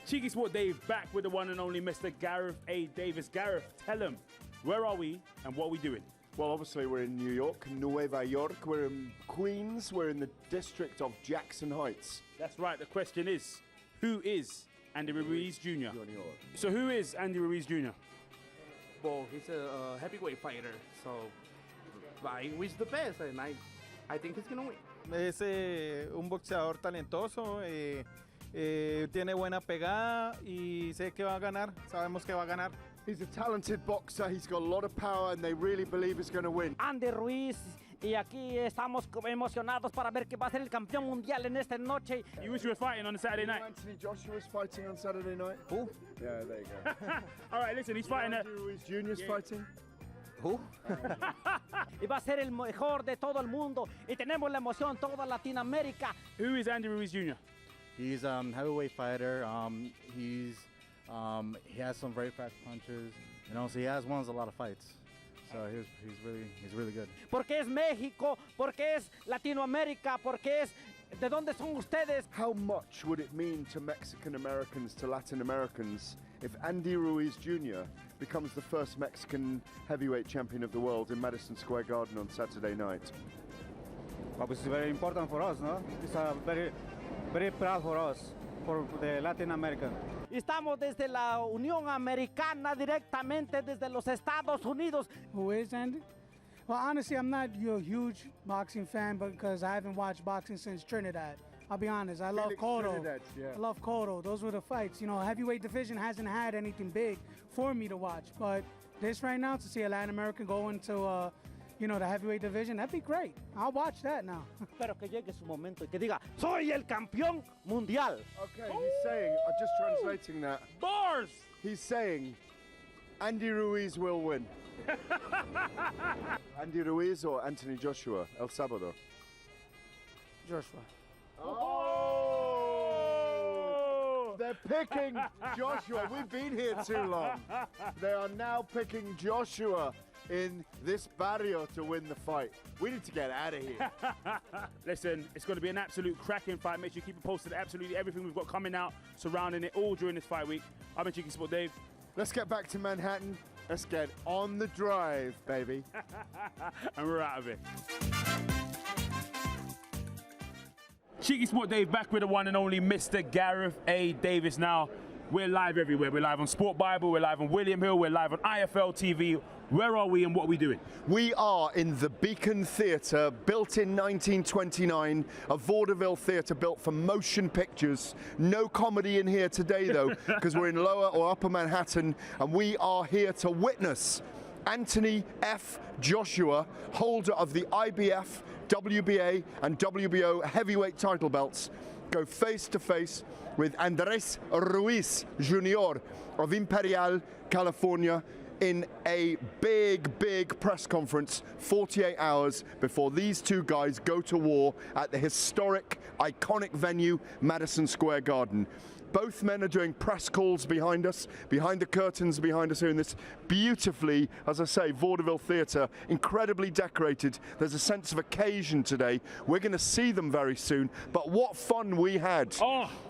Cheeky Sport Dave back with the one and only Mr. Gareth A. Davis. Gareth, tell him, where are we and what are we doing? Well, obviously we're in New York, Nueva York. We're in Queens. We're in the district of Jackson Heights. That's right. The question is, who is Andy Ruiz Jr.? Junior. So who is Andy Ruiz Jr.? Well, he's a heavyweight fighter, so I wish the best, and I think he's gonna win. Es un boxeador talentoso, tiene buena pegada y sé que va a ganar, sabemos que va a ganar. He's a talented boxer. He's got a lot of power, and they really believe he's going to win. Andy Ruiz, y aquí estamos emocionados para ver que va a ser el campeón mundial en esta noche. You wish you were fighting on a Saturday night? Anthony Joshua's fighting on Saturday night. Who? Yeah, there you go. All right, listen, he's fighting Andy Ruiz Jr.'s fighting. Who? Y va a ser el mejor de todo el mundo. Y tenemos la emoción toda Latinoamérica. Who is Andy Ruiz Jr.? He's heavyweight fighter. He has some very fast punches, and also he has won a lot of fights. So he's really good. Porque es México, porque es Latinoamérica, porque es ¿de dónde son ustedes? How much would it mean to Mexican Americans, to Latin Americans, if Andy Ruiz Jr. becomes the first Mexican heavyweight champion of the world in Madison Square Garden on Saturday night? Well, it's very important for us, no? It's very proud for us, for the Latin American. Estamos desde la Unión Americana, directamente desde los Estados Unidos. Who is Andy? Well, honestly, I'm not a huge boxing fan because I haven't watched boxing since Trinidad. I'll be honest, I love Cotto. Trinidad, yeah. I love Cotto. Those were the fights. You know, heavyweight division hasn't had anything big for me to watch. But this right now, to see a Latin American go into, the heavyweight division, that'd be great. I'll watch that now. Pero que llegue su momento y que diga, soy el campeón mundial. Okay, he's saying, I'm just translating that. Bars! He's saying, Andy Ruiz will win. Andy Ruiz or Anthony Joshua, El Sábado? Joshua. Oh! They're picking Joshua. We've been here too long. They are now picking Joshua in this barrio to win the fight. We need to get out of here. Listen, it's going to be an absolute cracking fight. Make sure you keep it posted. Absolutely everything we've got coming out surrounding it all during this fight week. I've been Cheeky Sport Dave. Let's get back to Manhattan. Let's get on the drive, baby. And we're out of it. Cheeky Sport Dave back with the one and only Mr. Gareth A. Davis. Now, we're live everywhere. We're live on Sport Bible, we're live on William Hill, we're live on IFL TV. Where are we and what are we doing? We are in the Beacon Theatre, built in 1929, a vaudeville theatre built for motion pictures. No comedy in here today though, because we're in lower or upper Manhattan, and we are here to witness Anthony F. Joshua, holder of the IBF, WBA and WBO heavyweight title belts, go face to face with Andres Ruiz Jr. of Imperial, California, in a big press conference 48 hours before these two guys go to war at the historic, iconic venue, Madison Square Garden. Both men are doing press calls behind us, behind the curtains behind us here in this beautifully, as I say, vaudeville theatre, incredibly decorated. There's a sense of occasion today. We're going to see them very soon, but what fun we had.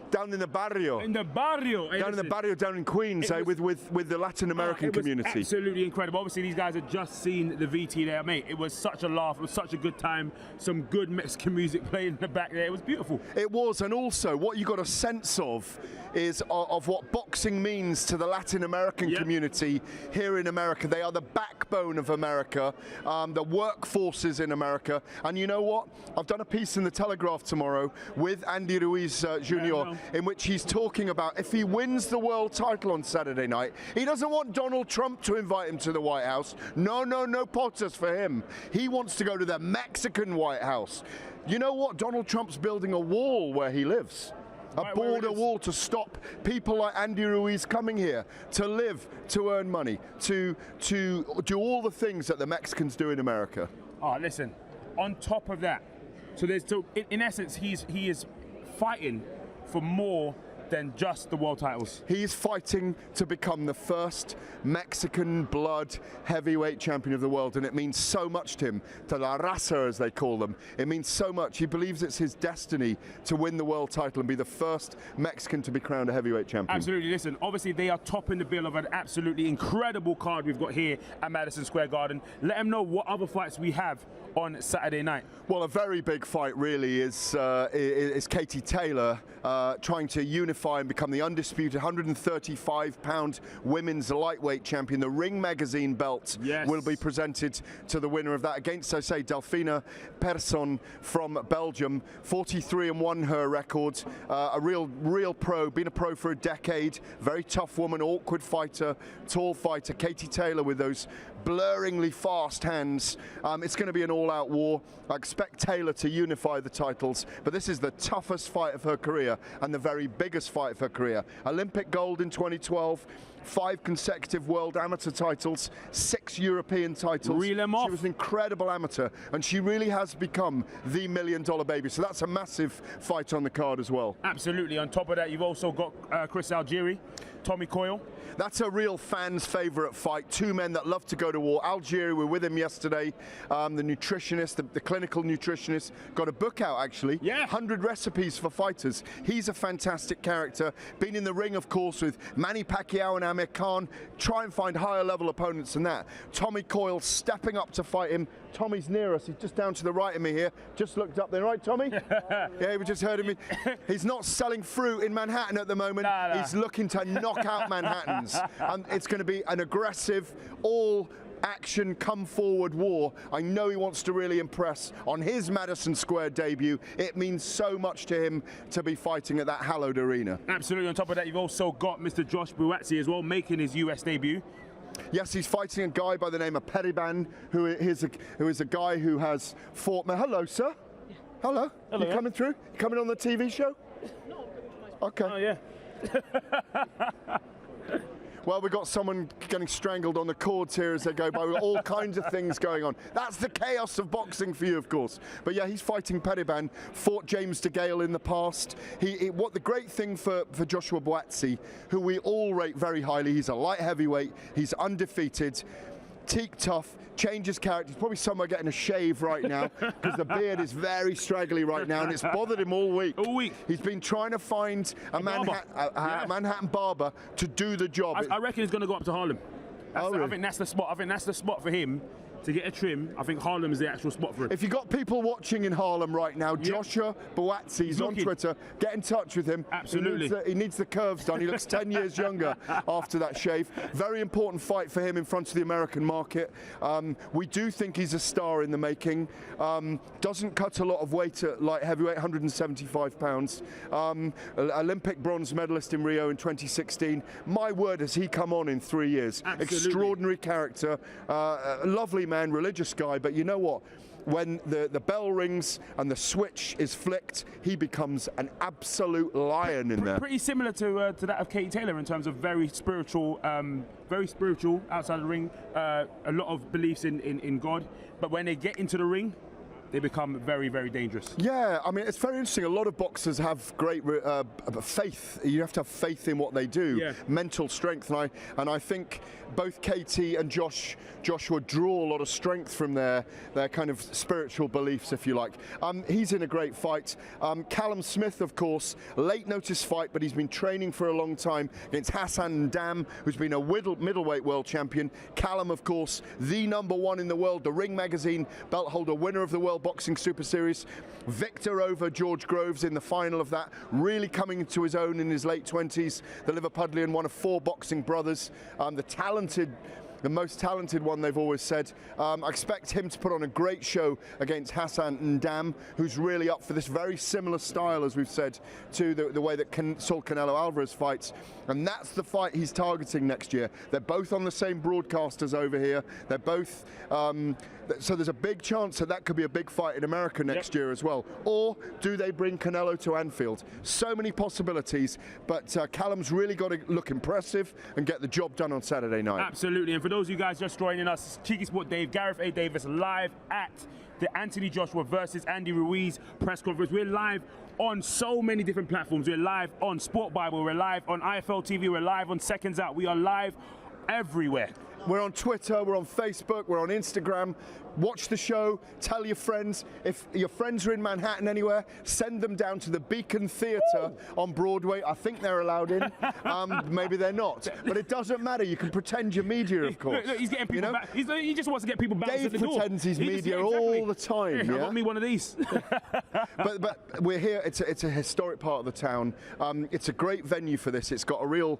Down in the barrio. In the barrio. Down in the barrio, down in Queens, with the Latin American community. Absolutely incredible. Obviously, these guys had just seen the VT there, mate. It was such a laugh. It was such a good time. Some good Mexican music playing in the back there. It was beautiful. It was, and also what you got a sense of is of what boxing means to the Latin American community here in America. They are the backbone of America, the workforces in America. And you know what? I've done a piece in the Telegraph tomorrow with Andy Ruiz Jr. In which he's talking about if he wins the world title on Saturday night, he doesn't want Donald Trump to invite him to the White House. No potas for him. He wants to go to the Mexican White House. You know what? Donald Trump's building a wall where he lives. A border wall to stop people like Andy Ruiz coming here to live, to earn money, to do all the things that the Mexicans do in America. Oh, listen, on top of that, so in essence, he is fighting for more than just the world titles. He's fighting to become the first Mexican blood heavyweight champion of the world, and it means so much to him, to La Raza as they call them. It means so much. He believes it's his destiny to win the world title and be the first Mexican to be crowned a heavyweight champion. Absolutely. Listen, obviously they are topping the bill of an absolutely incredible card we've got here at Madison Square Garden. Let them know what other fights we have on Saturday night. Well, a very big fight really is Katie Taylor trying to unify and become the undisputed 135-pound women's lightweight champion. The Ring Magazine belt will be presented to the winner of that against, I say, Delfina Persson from Belgium. 43-1 her record. A real pro, been a pro for a decade. Very tough woman, awkward fighter, tall fighter. Katie Taylor with those blurringly fast hands. It's going to be an all-out war. I expect Taylor to unify the titles, but this is the toughest fight of her career and the very biggest fight of her career. Olympic gold in 2012, 5 consecutive world amateur titles, 6 European titles. Reel them off. She was an incredible amateur, and she really has become the million-dollar baby. So that's a massive fight on the card as well. Absolutely. On top of that, you've also got Chris Algieri, Tommy Coyle. That's a real fan's favourite fight. 2 men that love to go to war. Algieri, we were with him yesterday. The nutritionist, the clinical nutritionist, got a book out actually. Yeah. 100 recipes for fighters. He's a fantastic character. Been in the ring, of course, with Manny Pacquiao and Amir Khan. Try and find higher level opponents than that. Tommy Coyle stepping up to fight him. Tommy's near us. He's just down to the right of me here. Just looked up there, right, Tommy? Yeah, we just heard him. He's not selling fruit in Manhattan at the moment. Nah. He's looking to knock out Manhattans. And it's going to be an aggressive, all-action, come-forward war. I know he wants to really impress on his Madison Square debut. It means so much to him to be fighting at that hallowed arena. Absolutely. On top of that, you've also got Mr. Josh Buatsi as well, making his US debut. Yes, he's fighting a guy by the name of Periban, who is a guy who has fought. Hello, sir. Yeah. Hello. You coming through? You coming on the TV show? No. Okay. Oh yeah. Well, we've got someone getting strangled on the cords here as they go by. We've got all kinds of things going on. That's the chaos of boxing for you, of course. But yeah, he's fighting Periban, fought James DeGale in the past. What the great thing for Joshua Buatsi, who we all rate very highly, he's a light heavyweight, he's undefeated, teak tough, changes character. He's probably somewhere getting a shave right now because the beard is very straggly right now and it's bothered him all week. All week. He's been trying to find a Manhattan barber to do the job. I reckon he's going to go up to Harlem. Really? I think that's the spot. I think that's the spot for him to get a trim. I think Harlem is the actual spot for him. If you've got people watching in Harlem right now, Joshua Buatsi on Twitter, get in touch with him. Absolutely. He needs the curves done. He looks 10 years younger after that shave. Very important fight for him in front of the American market. We do think he's a star in the making. Doesn't cut a lot of weight at light heavyweight, 175 pounds. Olympic bronze medalist in Rio in 2016. My word, has he come on in 3 years. Absolutely. Extraordinary character, lovely man, religious guy, but you know what? When the bell rings and the switch is flicked, he becomes an absolute lion in there. Pretty similar to that of Katie Taylor in terms of very spiritual outside the ring. A lot of beliefs in God, but when they get into the ring, they become very, very dangerous. Yeah, I mean, it's very interesting. A lot of boxers have great faith. You have to have faith in what they do, mental strength. And I think both Katie and Joshua draw a lot of strength from their kind of spiritual beliefs, if you like. He's in a great fight. Callum Smith, of course, late notice fight, but he's been training for a long time against Hassan Ndam, who's been a middleweight world champion. Callum, of course, the #1 in the world, the Ring Magazine belt holder, winner of the World Boxing Super Series, victor over George Groves in the final of that, really coming into his own in his late 20s, the Liverpudlian, one of 4 boxing brothers, the most talented one, they've always said. I expect him to put on a great show against Hassan Ndam, who's really up for this very similar style, as we've said, to the way that Saul Canelo Alvarez fights. And that's the fight he's targeting next year. They're both on the same broadcasters over here. They're both, so there's a big chance that could be a big fight in America next year as well. Or do they bring Canelo to Anfield? So many possibilities, but Callum's really got to look impressive and get the job done on Saturday night. Absolutely. And for those of you guys just joining us, Cheeky Sport Dave, Gareth A. Davis live at the Anthony Joshua versus Andy Ruiz press conference. We're live on so many different platforms. We're live on Sport Bible, we're live on IFL TV, we're live on Seconds Out. We are live everywhere. We're on Twitter, we're on Facebook, we're on Instagram. Watch the show, tell your friends. If your friends are in Manhattan anywhere, send them down to the Beacon Theatre on Broadway. I think they're allowed in. Maybe they're not. But it doesn't matter. You can pretend you're media, of course. Look, he's getting people back. He just wants to get people back to the door. Dave pretends he's media all the time. I got me one of these. but we're here. It's a historic part of the town. It's a great venue for this. It's got a real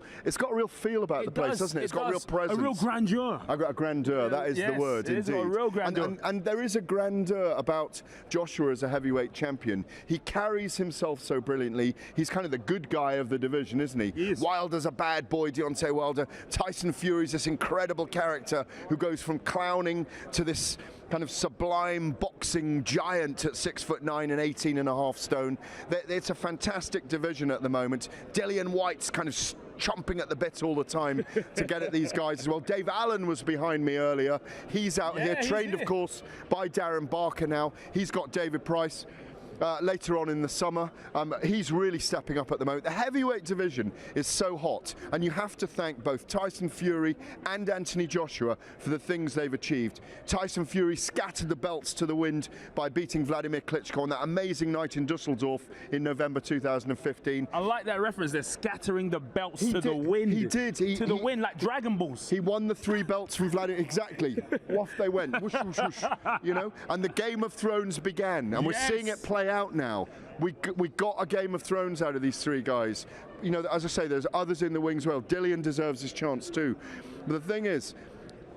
feel about the place, doesn't it? It's got a real presence. A real grandeur. I've got a grandeur. That is the word, it is indeed. a real grandeur. And there is a grandeur about Joshua as a heavyweight champion. He carries himself so brilliantly. He's kind of the good guy of the division, isn't he? He is. Wilder's a bad boy, Deontay Wilder. Tyson Fury's this incredible character who goes from clowning to this kind of sublime boxing giant at 6'9" and 18.5 stone. It's a fantastic division at the moment. Dillian White's kind of chomping at the bit all the time to get at these guys as well. Dave Allen was behind me earlier. He's out here, trained, of course, by Darren Barker now. He's got David Price. Later on in the summer. He's really stepping up at the moment. The heavyweight division is so hot, and you have to thank both Tyson Fury and Anthony Joshua for the things they've achieved. Tyson Fury scattered the belts to the wind by beating Vladimir Klitschko on that amazing night in Dusseldorf in November 2015. I like that reference. They're scattering the belts to the wind. He did. To the wind, like Dragon Balls. He won the 3 belts from Vladimir. Exactly. Off they went. Whoosh, whoosh, whoosh. You know, and the Game of Thrones began, and we're seeing it play out now. We got a Game of Thrones out of these 3 guys. You know, as I say, there's others in the wings as well. Dillian deserves his chance too. But the thing is,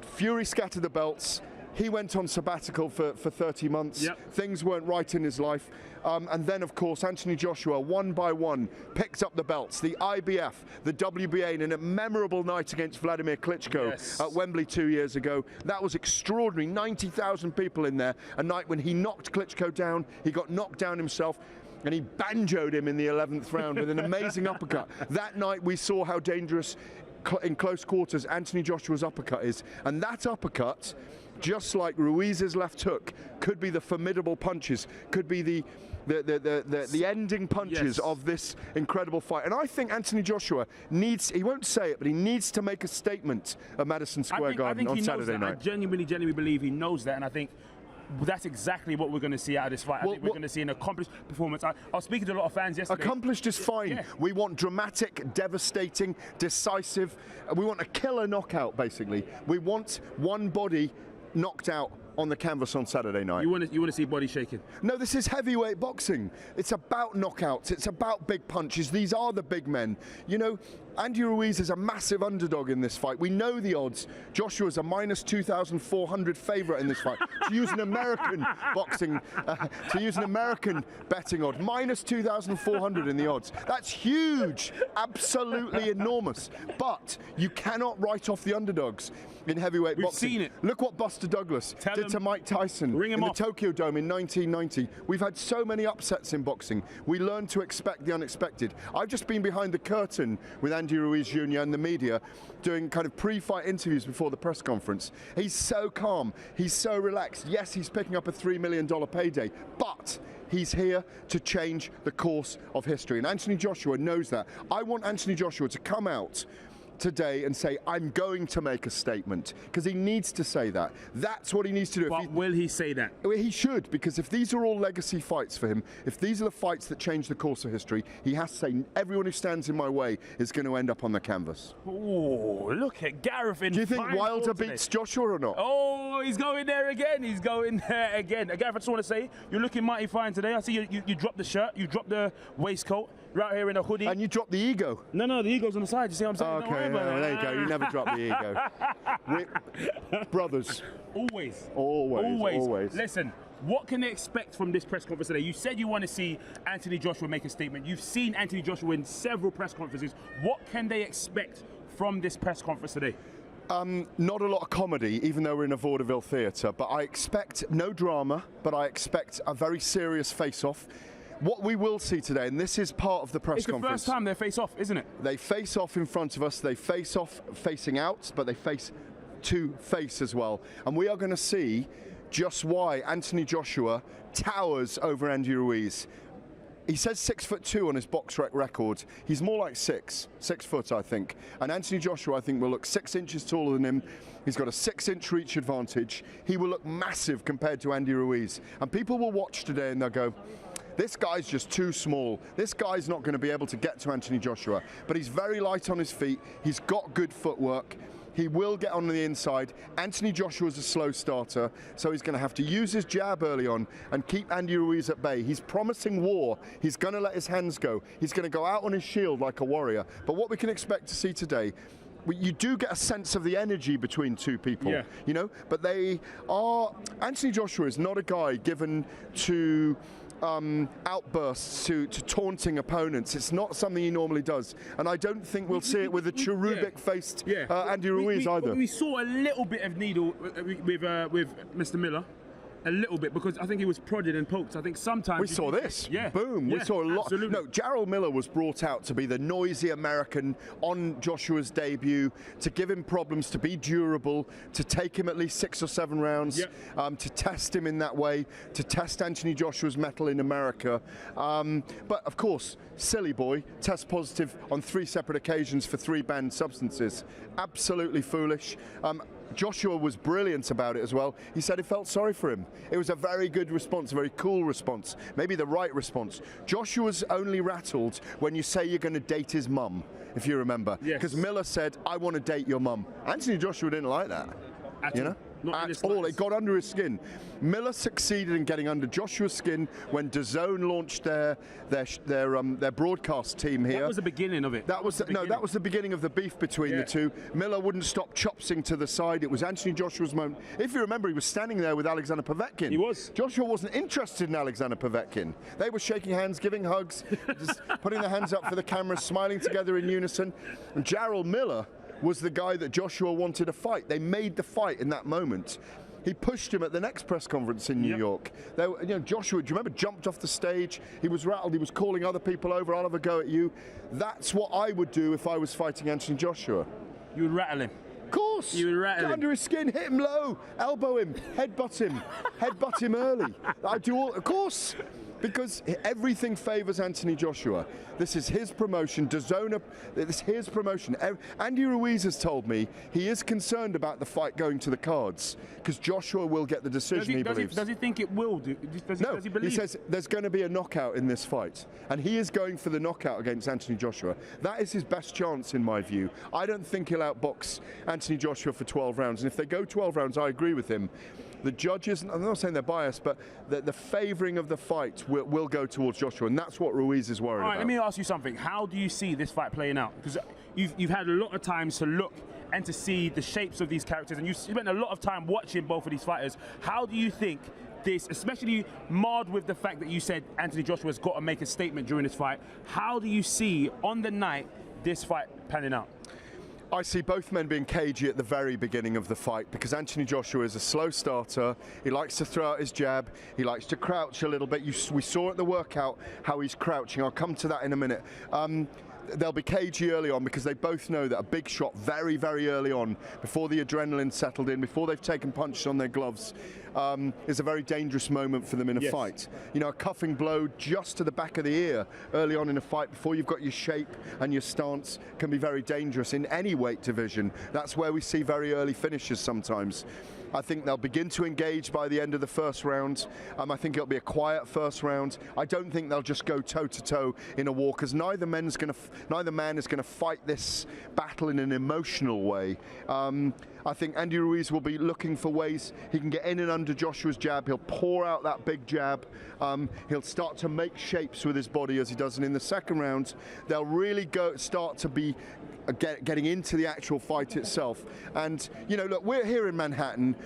Fury scattered the belts. He went on sabbatical for 30 months. Yep. Things weren't right in his life. And then, of course, Anthony Joshua, one by one, picked up the belts. The IBF, the WBA, in a memorable night against Vladimir Klitschko at Wembley 2 years ago. That was extraordinary. 90,000 people in there. A night when he knocked Klitschko down. He got knocked down himself. And he banjoed him in the 11th round with an amazing uppercut. That night we saw how dangerous in close quarters Anthony Joshua's uppercut is. And that uppercut, just like Ruiz's left hook, could be the formidable punches, could be the ending punches of this incredible fight. And I think Anthony Joshua needs, he won't say it, but he needs to make a statement at Madison Square Garden on Saturday night. I genuinely believe he knows that, and I think that's exactly what we're going to see out of this fight. I think we're going to see an accomplished performance. I was speaking to a lot of fans yesterday. Accomplished is fine. Yeah. We want dramatic, devastating, decisive. We want a killer knockout, basically. We want one body knocked out on the canvas on Saturday night. You want to see body shaking? No, this is heavyweight boxing. It's about knockouts. It's about big punches. These are the big men. You know, Andy Ruiz is a massive underdog in this fight. We know the odds. Joshua's a minus 2,400 favourite in this fight. To use an American boxing, to use an American betting odd, minus 2,400 in the odds. That's huge, absolutely enormous. But you cannot write off the underdogs in heavyweight boxing. We've seen it. Look what Buster Douglas did to Mike Tyson in the Tokyo Dome in 1990. We've had so many upsets in boxing. We learn to expect the unexpected. I've just been behind the curtain with Andy Ruiz Jr. and the media doing kind of pre-fight interviews before the press conference. He's so calm. He's so relaxed. Yes, he's picking up a $3 million payday, but he's here to change the course of history. And Anthony Joshua knows that. I want Anthony Joshua to come out today and say, I'm going to make a statement, because he needs to say that. That's what he needs to do. But will he say that? He should, because if these are all legacy fights for him, if these are the fights that change the course of history, he has to say, everyone who stands in my way is going to end up on the canvas. Oh, look at Gareth in. Do you think Wilder beats Joshua or not? Oh, he's going there again. He's going there again. Gareth, I just want to say, you're looking mighty fine today. I see you dropped the shirt, you dropped the waistcoat. You're out here in a hoodie. And you dropped the ego. No, the ego's on the side. You see what I'm saying? Okay, there you go. You never drop the ego. We're brothers. Always. Listen, what can they expect from this press conference today? You said you want to see Anthony Joshua make a statement. You've seen Anthony Joshua in several press conferences. What can they expect from this press conference today? Not a lot of comedy, even though we're in a vaudeville theatre, but I expect no drama, but I expect a very serious face-off. What we will see today, and this is part of the press conference. It's the first time they face off, isn't it? They face off in front of us. They face off facing out, but they face to face as well. And we are going to see just why Anthony Joshua towers over Andy Ruiz. He says 6'2" on his box rec record. He's more like 6 foot, I think. And Anthony Joshua, I think, will look 6 inches taller than him. He's got a 6-inch reach advantage. He will look massive compared to Andy Ruiz. And people will watch today and they'll go, this guy's just too small. This guy's not going to be able to get to Anthony Joshua. But he's very light on his feet. He's got good footwork. He will get on the inside. Anthony Joshua's a slow starter, so he's going to have to use his jab early on and keep Andy Ruiz at bay. He's promising war. He's going to let his hands go. He's going to go out on his shield like a warrior. But what we can expect to see today, you do get a sense of the energy between two people, you know, but they are, Anthony Joshua is not a guy given to outbursts, to taunting opponents. It's not something he normally does, and I don't think we'll see it with a cherubic-faced Andy Ruiz either. We saw a little bit of needle with Mr. Miller. A little bit, because I think he was prodded and poked. I think sometimes we saw this. Boom. We saw a lot. Absolutely. No, Jarrell Miller was brought out to be the noisy American on Joshua's debut, to give him problems, to be durable, to take him at least 6 or 7 rounds, to test him in that way, to test Anthony Joshua's mettle in America. But of course, silly boy, test positive on 3 separate occasions for 3 banned substances. Absolutely foolish. Joshua was brilliant about it as well. He said he felt sorry for him. It was a very good response, a very cool response, maybe the right response. Joshua's only rattled when you say you're going to date his mum, if you remember. Because Miller said, I want to date your mum. Anthony Joshua didn't like that. You know? Not at all. It got under his skin. Miller succeeded in getting under Joshua's skin when DAZN launched their broadcast team here. That was the beginning of it. That was the beginning of the beef between the two. Miller wouldn't stop chopsing to the side. It was Anthony Joshua's moment. If you remember, he was standing there with Alexander Povetkin. He was. Joshua wasn't interested in Alexander Povetkin. They were shaking hands, giving hugs, just putting their hands up for the camera, smiling together in unison. And Jarrell Miller was the guy that Joshua wanted to fight. They made the fight in that moment. He pushed him at the next press conference in New York. Joshua, do you remember, jumped off the stage? He was rattled. He was calling other people over. I'll have a go at you. That's what I would do if I was fighting Anthony Joshua. You would rattle him. Of course. You would rattle him. Under his skin, hit him low, elbow him, headbutt him, headbutt him early. I do all, of course. Because everything favours Anthony Joshua. This is his promotion. DAZN, this is his promotion. Andy Ruiz has told me he is concerned about the fight going to the cards because Joshua will get the decision, he believes. Does he think it will do? Does he believe? He says there's going to be a knockout in this fight. And he is going for the knockout against Anthony Joshua. That is his best chance, in my view. I don't think he'll outbox Anthony Joshua for 12 rounds. And if they go 12 rounds, I agree with him. The judges, I'm not saying they're biased, but the favouring of the fight will go towards Joshua, and that's what Ruiz is worried about. Let me ask you something. How do you see this fight playing out? Because you've had a lot of times to look and to see the shapes of these characters, and you've spent a lot of time watching both of these fighters. How do you think this, especially marred with the fact that you said Anthony Joshua's got to make a statement during this fight, how do you see on the night this fight panning out? I see both men being cagey at the very beginning of the fight because Anthony Joshua is a slow starter. He likes to throw out his jab. He likes to crouch a little bit. We saw at the workout how he's crouching. I'll come to that in a minute. They'll be cagey early on because they both know that a big shot very, very early on, before the adrenaline settled in, before they've taken punches on their gloves, is a very dangerous moment for them in a fight. You know, a cuffing blow just to the back of the ear early on in a fight before you've got your shape and your stance can be very dangerous in any weight division. That's where we see very early finishes sometimes. I think they'll begin to engage by the end of the first round. I think it'll be a quiet first round. I don't think they'll just go toe-to-toe in a war because neither man is going to fight this battle in an emotional way. I think Andy Ruiz will be looking for ways he can get in and under Joshua's jab. He'll pour out that big jab. He'll start to make shapes with his body as he does. And in the second round, they'll really start to be getting into the actual fight itself. And, you know, look, we're here in Manhattan.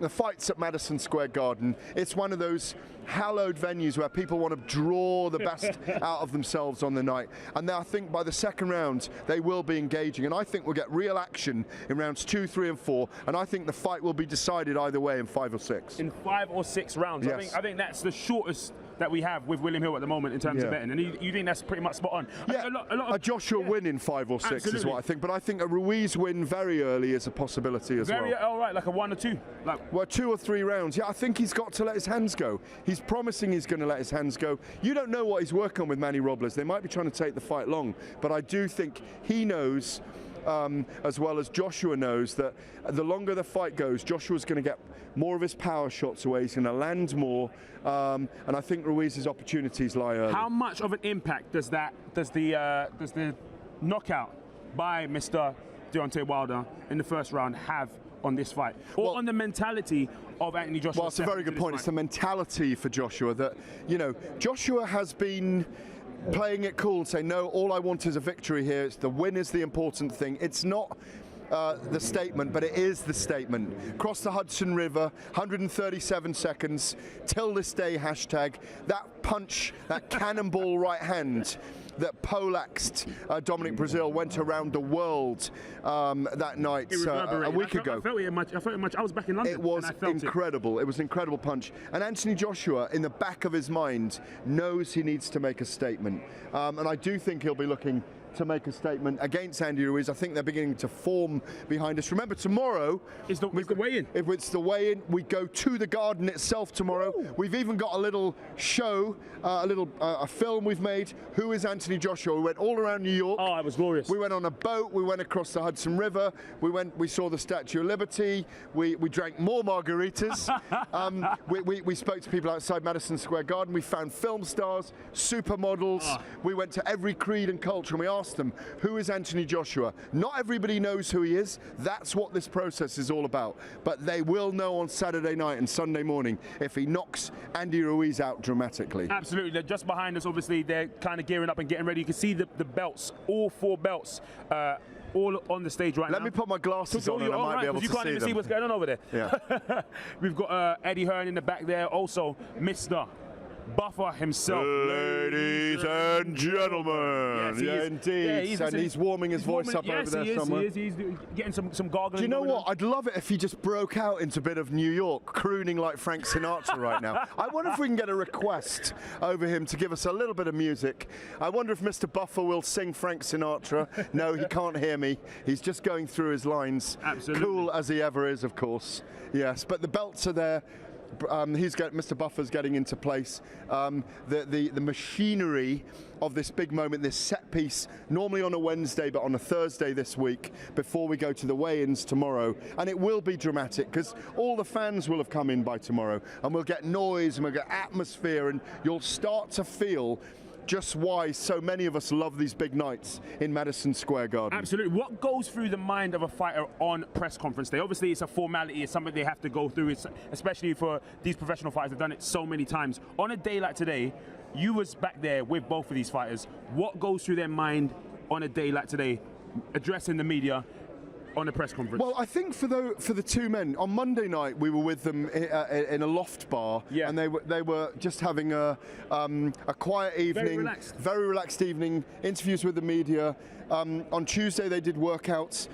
The fight's at Madison Square Garden. It's one of those hallowed venues where people want to draw the best out of themselves on the night. And I think by the second round, they will be engaging. And I think we'll get real action in rounds 2, 3, and 4. And I think the fight will be decided either way in 5 or 6. In 5 or 6 rounds. Yes. I think that's the shortest that we have with William Hill at the moment in terms of betting. And you think that's pretty much spot on? Yeah, a Joshua win in 5 or 6 is what I think. But I think a Ruiz win very early is a possibility as well. All right, like a 1 or 2. Well, 2 or 3 rounds. Yeah, I think he's got to let his hands go. He's promising he's going to let his hands go. You don't know what he's working on with Manny Robles. They might be trying to take the fight long, but I do think he knows, as well as Joshua knows, that the longer the fight goes, Joshua's going to get more of his power shots away. He's going to land more, and I think Ruiz's opportunities lie early. How much of an impact does the knockout by Mr. Deontay Wilder in the first round have on this fight, or on the mentality of Anthony Joshua? Well, it's a very good point. It's the mentality for Joshua that, you know, Joshua has been playing it cool and saying, no, all I want is a victory here. It's the win is the important thing. It's not the statement, but it is the statement. Cross the Hudson River, 137 seconds, till this day, hashtag. That punch, that cannonball right hand that poleaxed Dominic Brazil went around the world that night a week ago. I felt it much. I was back in London. It was incredible. It was an incredible punch. And Anthony Joshua, in the back of his mind, knows he needs to make a statement. And I do think he'll be looking to make a statement against Andy Ruiz. I think they're beginning to form behind us. Remember, tomorrow is the weigh-in. If it's the weigh-in, we go to the Garden itself tomorrow. Ooh. We've even got a little show, a film we've made. Who is Anthony Joshua? We went all around New York. Oh, it was glorious. We went on a boat. We went across the Hudson River. We saw the Statue of Liberty. We drank more margaritas. We spoke to people outside Madison Square Garden. We found film stars, supermodels. Oh. We went to every creed and culture, and we asked them, who is Anthony Joshua? Not everybody knows who he is. That's what this process is all about. But they will know on Saturday night and Sunday morning if he knocks Andy Ruiz out dramatically. Absolutely. They're just behind us. Obviously, they're kind of gearing up and getting ready. You can see the belts, all 4 belts, all on the stage right now. Let me put my glasses on and I might be able to see them. You can't even see what's going on over there. Yeah. We've got Eddie Hearn in the back there. Also, Mr. Buffer himself. Ladies and gentlemen. Yes, indeed. Yeah, he's warming his voice up over there somewhere. He's getting some gargling. Do you know what? I'd love it if he just broke out into a bit of New York, crooning like Frank Sinatra right now. I wonder if we can get a request over him to give us a little bit of music. I wonder if Mr. Buffer will sing Frank Sinatra. No, he can't hear me. He's just going through his lines. Absolutely. Cool as he ever is, of course. Yes, but the belts are there. Mr. Buffer's getting into place. The machinery of this big moment, this set piece, normally on a Wednesday, but on a Thursday this week, before we go to the weigh-ins tomorrow. And it will be dramatic, because all the fans will have come in by tomorrow, and we'll get noise, and we'll get atmosphere, and you'll start to feel just why so many of us love these big nights in Madison Square Garden. Absolutely. What goes through the mind of a fighter on press conference day? Obviously, it's a formality. It's something they have to go through, especially for these professional fighters. They've done it so many times. On a day like today, you was back there with both of these fighters. What goes through their mind on a day like today, addressing the media on a press conference? Well, I think for the two men, on Monday night we were with them in a loft bar, and they were just having a quiet evening, very relaxed evening, interviews with the media. On Tuesday they did workouts.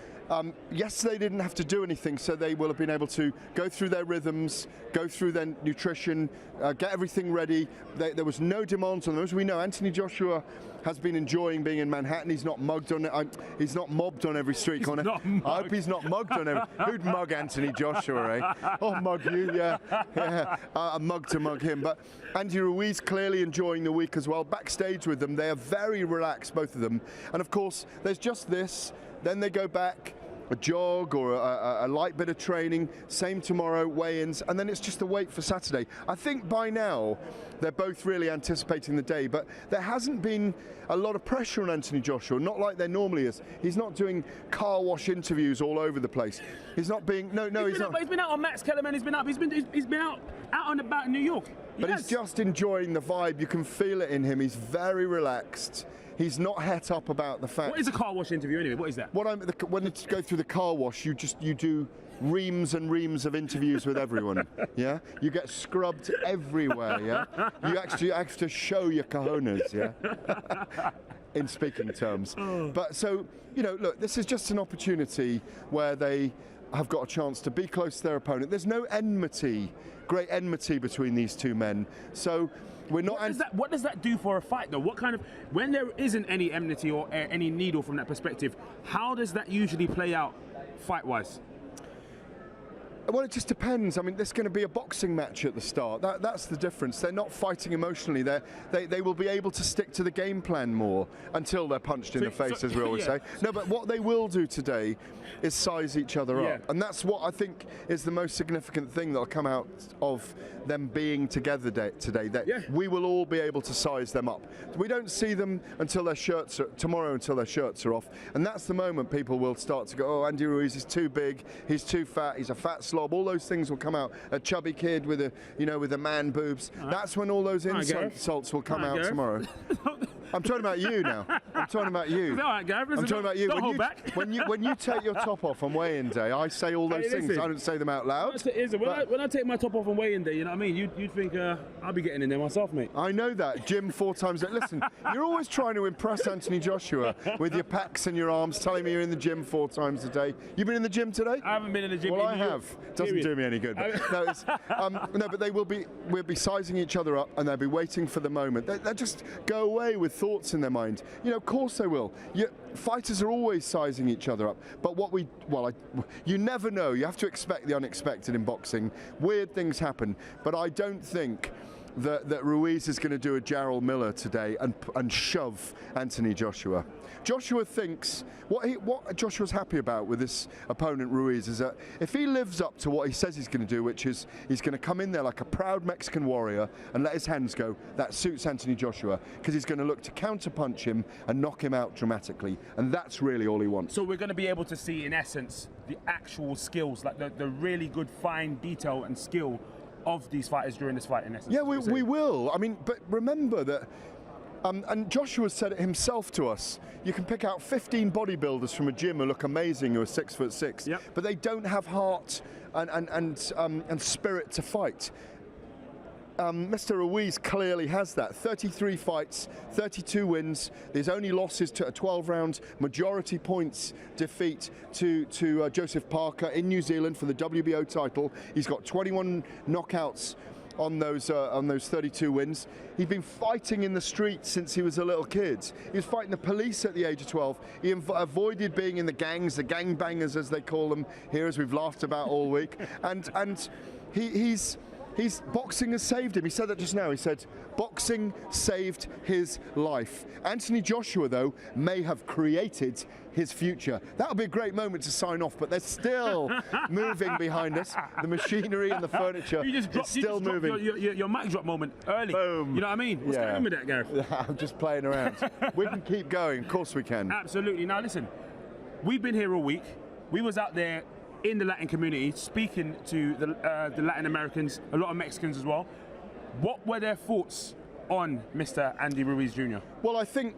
Yesterday they didn't have to do anything, so they will have been able to go through their rhythms, go through their nutrition, get everything ready. There was no demands on them. As we know, Anthony Joshua has been enjoying being in Manhattan. He's not mugged on it. He's not mobbed on every street corner. I hope he's not mugged on every. Who'd mug Anthony Joshua, eh? Oh, mug you, yeah. A mug to mug him. But Andy Ruiz clearly enjoying the week as well. Backstage with them, they are very relaxed, both of them. And of course, there's just this. Then they go back, a jog or a light bit of training, same tomorrow, weigh-ins, and then it's just a wait for Saturday. I think by now they're both really anticipating the day, but there hasn't been a lot of pressure on Anthony Joshua, not like there normally is. He's not doing car wash interviews all over the place. He's not being, he's not. He's been out on Max Kellerman, he's been out and about in New York. But he's just enjoying the vibe. You can feel it in him. He's very relaxed. He's not het up about the fact. What is a car wash interview anyway? What is that? When you go through the car wash, you do reams and reams of interviews with everyone. Yeah, you get scrubbed everywhere. Yeah, you actually have to show your cojones. Yeah, in speaking terms. But so look, this is just an opportunity where they have got a chance to be close to their opponent. There's no great enmity between these two men. So we're not. What does that do for a fight, though? When there isn't any enmity or any needle from that perspective, how does that usually play out fight-wise? Well, it just depends. I mean, there's going to be a boxing match at the start. That's the difference. They're not fighting emotionally. They will be able to stick to the game plan more until they're punched in the face, as we always say. No, but what they will do today is size each other up. And that's what I think is the most significant thing that'll come out of them being together today, that we will all be able to size them up. We don't see them until their shirts tomorrow until their shirts are off. And that's the moment people will start to go, oh, Andy Ruiz is too big, he's too fat, he's a fat slob. All those things will come out. A chubby kid with a man boobs. That's when all those insults will come out tomorrow. I'm talking about you now. I'm talking about you. All right, Gareth, listen, I'm talking about you. Don't hold back. When you take your top off on weigh-in day, I say all those things. I don't say them out loud. When I take my top off on weigh-in day, you know what I mean? You'd think I'll be getting in there myself, mate. I know that. Gym 4 times a day. Listen, you're always trying to impress Anthony Joshua with your packs and your arms, telling me you're in the gym 4 times a day. You been in the gym today? I haven't been in the gym. Well, I have. Doesn't do me any good. But but we'll be sizing each other up, and they'll be waiting for the moment. They'll just go away with thoughts in their mind. You know, of course they will. Fighters are always sizing each other up. But you never know. You have to expect the unexpected in boxing. Weird things happen. But I don't think that Ruiz is going to do a Jarrell Miller today and shove Anthony Joshua. Joshua thinks what Joshua's happy about with this opponent Ruiz is that if he lives up to what he says he's going to do, which is he's going to come in there like a proud Mexican warrior and let his hands go, that suits Anthony Joshua, because he's going to look to counterpunch him and knock him out dramatically, and that's really all he wants. So we're going to be able to see, in essence, the actual skills, like the really good fine detail and skill of these fighters during this fight, in essence. Yeah, we will. I mean, but remember that, and Joshua said it himself to us, you can pick out 15 bodybuilders from a gym who look amazing, who are 6'6", but they don't have heart and spirit to fight. Mr. Ruiz clearly has that. 33 fights, 32 wins. His only losses to a 12-round majority points defeat to Joseph Parker in New Zealand for the WBO title. He's got 21 knockouts on those 32 wins. He's been fighting in the streets since he was a little kid. He was fighting the police at the age of 12. He avoided being in the gangs, the gangbangers as they call them here, as we've laughed about all week. And he's boxing has saved him. He said that just now. He said boxing saved his life. Anthony Joshua, though, may have created his future. That'll be a great moment to sign off, but they're still moving behind us. The machinery and the furniture is still moving. Your mic drop moment early. Boom. You know what I mean? What's going on with that, Gareth? I'm just playing around. We can keep going. Of course we can. Absolutely. Now, listen, we've been here all week. We was out there in the Latin community speaking to the Latin Americans, a lot of Mexicans as well. What were their thoughts on Mr. Andy Ruiz Jr.? Well, I think,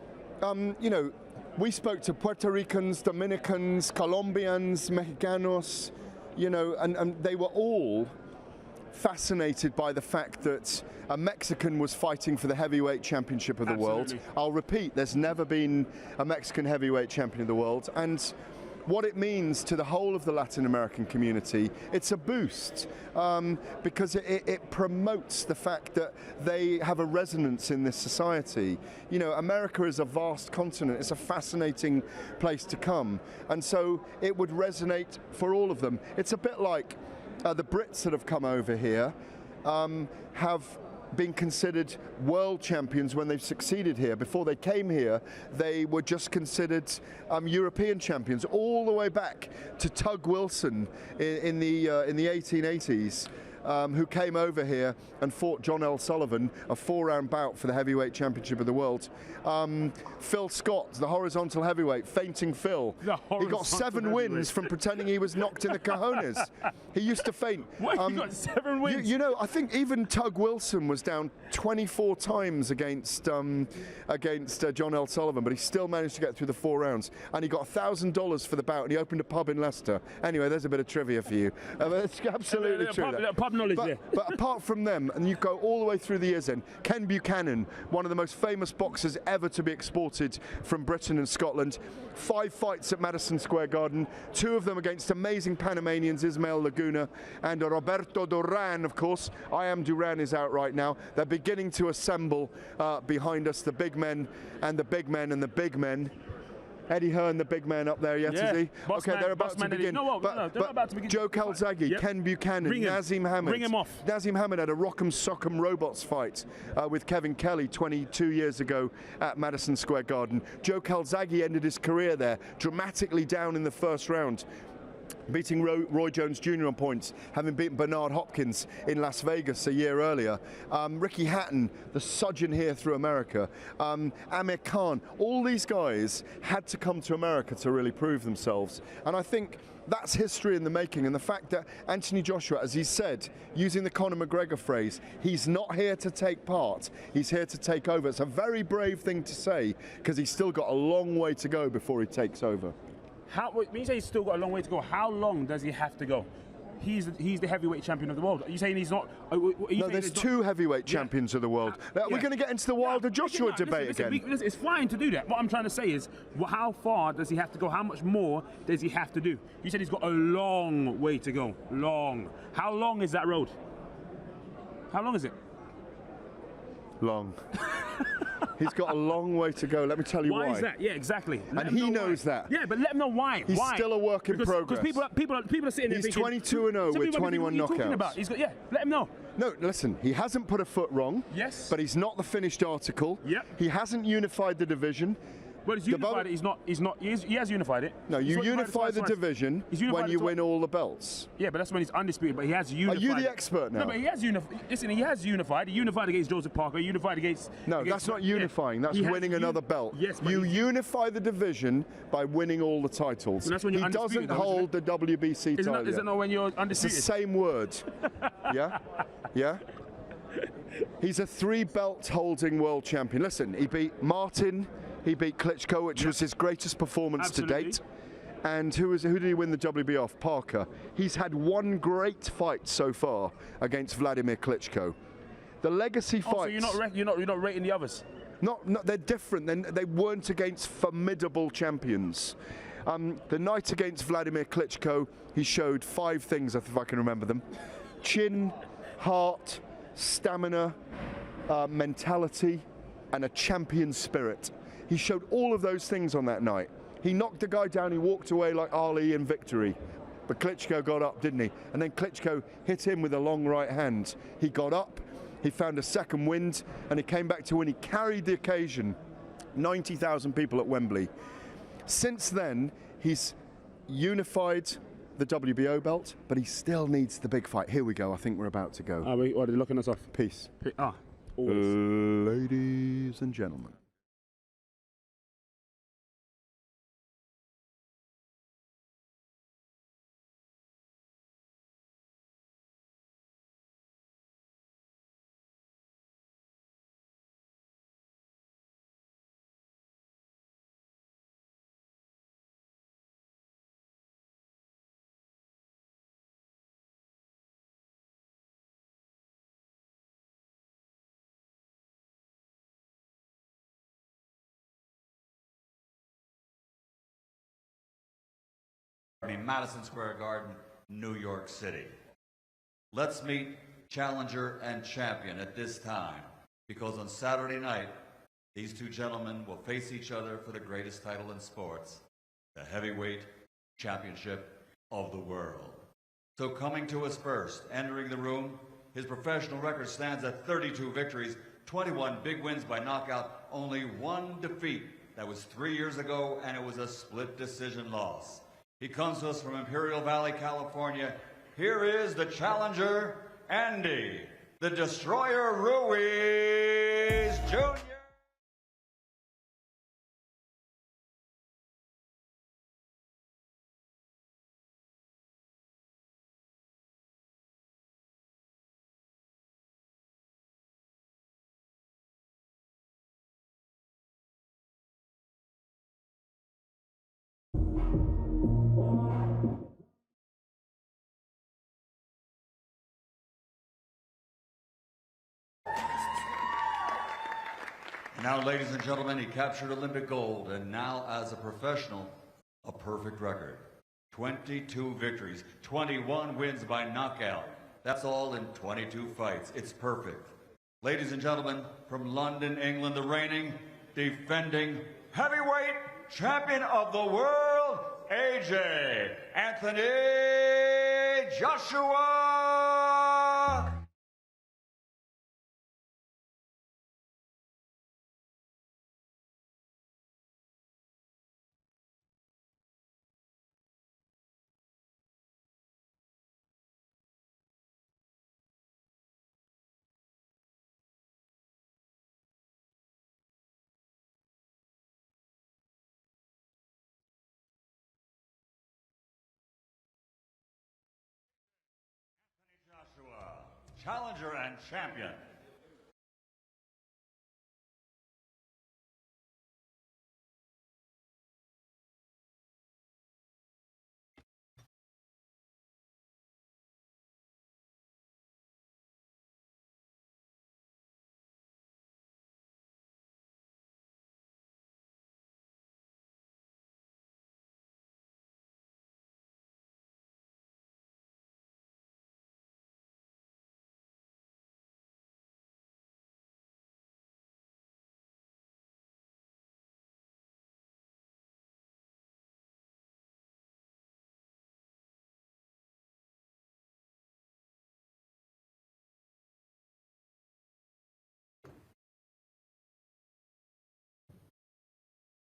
we spoke to Puerto Ricans, Dominicans, Colombians, Mexicanos, and they were all fascinated by the fact that a Mexican was fighting for the heavyweight championship of the world. I'll repeat, there's never been a Mexican heavyweight champion of the world. And what it means to the whole of the Latin American community, it's a boost because it promotes the fact that they have a resonance in this society. You know, America is a vast continent. It's a fascinating place to come. And so it would resonate for all of them. It's a bit like the Brits that have come over here have been considered world champions when they've succeeded here. Before they came here, they were just considered European champions, all the way back to Tug Wilson in the 1880s. Who came over here and fought John L. Sullivan, a 4-round bout for the heavyweight championship of the world. Phil Scott, the horizontal heavyweight, fainting Phil. He got 7 wins from pretending he was knocked in the cojones. He used to faint. Wait, he got 7 wins? You know, I think even Tug Wilson was down 24 times against John L. Sullivan, but he still managed to get through the 4 rounds. And he got $1,000 for the bout, and he opened a pub in Leicester. Anyway, there's a bit of trivia for you. It's absolutely true. pub knowledge there. But apart from them, and you go all the way through the years then, Ken Buchanan, one of the most famous boxers ever to be exported from Britain and Scotland, 5 fights at Madison Square Garden, 2 of them against amazing Panamanians, Ismael Laguna and Roberto Duran, of course. I Am Duran is out right now. They're beginning to assemble behind us, the big men and the big men and the big men. Eddie Hearn, the big man up there, yet is he? Boss okay, man, they're about to begin. No, they're not about to begin. Joe Calzaghe, Yep. Ken Buchanan, Bring him. Nazim Hamed. Bring him off. Nazim Hamed had a Rock'em Sock'em Robots fight with Kevin Kelly 22 years ago at Madison Square Garden. Joe Calzaghe ended his career there, dramatically down in the first round, beating Roy Jones Jr. on points, having beaten Bernard Hopkins in Las Vegas a year earlier. Ricky Hatton, the sojourn here through America. Amir Khan, all these guys had to come to America to really prove themselves. And I think that's history in the making, and the fact that Anthony Joshua, as he said, using the Conor McGregor phrase, he's not here to take part, he's here to take over. It's a very brave thing to say, because he's still got a long way to go before he takes over. When you say he's still got a long way to go, how long does he have to go? He's the heavyweight champion of the world. Are you saying he's not? No, there's 2 heavyweight champions of the world. We're going to get into the Wilder Joshua debate again. Listen, it's fine to do that. What I'm trying to say is, how far does he have to go? How much more does he have to do? You said he's got a long way to go. Long. How long is that road? How long is it? Long. He's got a long way to go. Let me tell you why. Why is that? Yeah, exactly. And he knows that. Yeah, but let him know why. He's still a work in progress. Because people are sitting there He's thinking, 22-0 with 21 knockouts. He's got, let him know. No, listen, he hasn't put a foot wrong. Yes. But he's not the finished article. Yep. He hasn't unified the division. Well, he's unified it. He has unified it. No, you unify the division when you win all the belts. Yeah, but that's when he's undisputed. But he has unified. Are you the expert now? No, but he has unified. Listen, he has unified. He unified against Joseph Parker. He unified against. No, that's not unifying. That's winning another belt. Yes, you unify the division by winning all the titles. And that's when you're he doesn't hold the WBC title. Is it not when you're undisputed? It's the same word. Yeah? Yeah? He's a 3-belt holding world champion. Listen, he beat Martin. He beat Klitschko, which was his greatest performance to date. And who did he win the WB off? Parker. He's had 1 great fight so far against Vladimir Klitschko. The legacy fights. So you're not rating the others. Not they're different. They weren't against formidable champions. The night against Vladimir Klitschko, he showed 5 things, if I can remember them: chin, heart, stamina, mentality, and a champion spirit. He showed all of those things on that night. He knocked the guy down, he walked away like Ali in victory. But Klitschko got up, didn't he? And then Klitschko hit him with a long right hand. He got up, he found a second wind, and he came back to win. He carried the occasion. 90,000 people at Wembley. Since then, he's unified the WBO belt, but he still needs the big fight. Here we go, I think we're about to go. Are they locking us off? Peace. Always. Ladies and gentlemen. Madison Square Garden, New York City. Let's meet challenger and champion at this time, because on Saturday night, these 2 gentlemen will face each other for the greatest title in sports, the heavyweight championship of the world. So coming to us first, entering the room, his professional record stands at 32 victories, 21 big wins by knockout, only 1 defeat. That was 3 years ago, and it was a split decision loss. He comes to us from Imperial Valley, California. Here is the challenger, Andy, the Destroyer Ruiz Jr. Now, ladies and gentlemen, he captured Olympic gold, and now as a professional, a perfect record. 22 victories, 21 wins by knockout. That's all in 22 fights. It's perfect. Ladies and gentlemen, from London, England, the reigning, defending heavyweight champion of the world, AJ Anthony Joshua! Joshua, challenger and champion.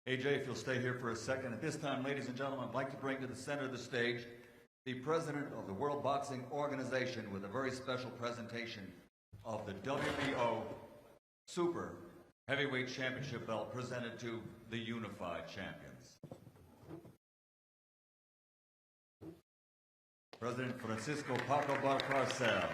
AJ, if you'll stay here for a second. At this time, ladies and gentlemen, I'd like to bring to the center of the stage the president of the World Boxing Organization with a very special presentation of the WBO Super Heavyweight Championship belt presented to the Unified Champions. President Francisco Paco Barcarcel.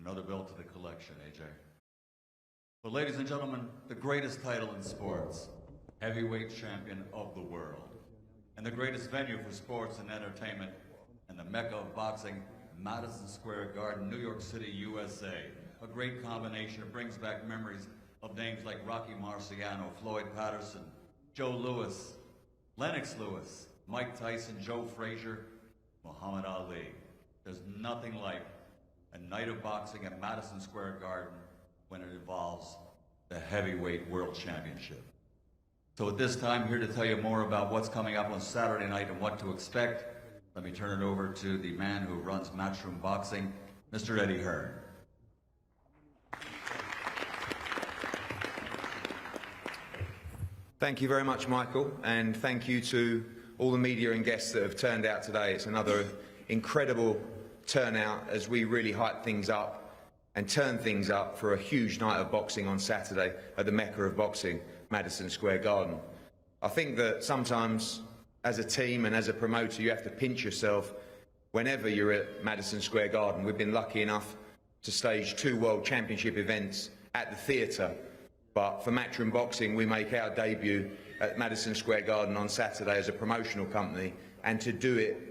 Another belt to the collection, AJ. But ladies and gentlemen, the greatest title in sports, heavyweight champion of the world. And the greatest venue for sports and entertainment, and the mecca of boxing, Madison Square Garden, New York City, USA. A great combination. It brings back memories of names like Rocky Marciano, Floyd Patterson, Joe Louis, Lennox Lewis, Mike Tyson, Joe Frazier, Muhammad Ali. There's nothing like a night of boxing at Madison Square Garden when it involves the heavyweight world championship. So at this time, here to tell you more about what's coming up on Saturday night and what to expect, let me turn it over to the man who runs Matchroom Boxing, Mr. Eddie Hearn. Thank you very much, Michael, and thank you to all the media and guests that have turned out today. It's another incredible turnout as we really hype things up and turn things up for a huge night of boxing on Saturday at the Mecca of Boxing, Madison Square Garden. I think that sometimes as a team and as a promoter you have to pinch yourself whenever you're at Madison Square Garden. We've been lucky enough to stage 2 World Championship events at the theatre, but for Matchroom Boxing we make our debut at Madison Square Garden on Saturday as a promotional company, and to do it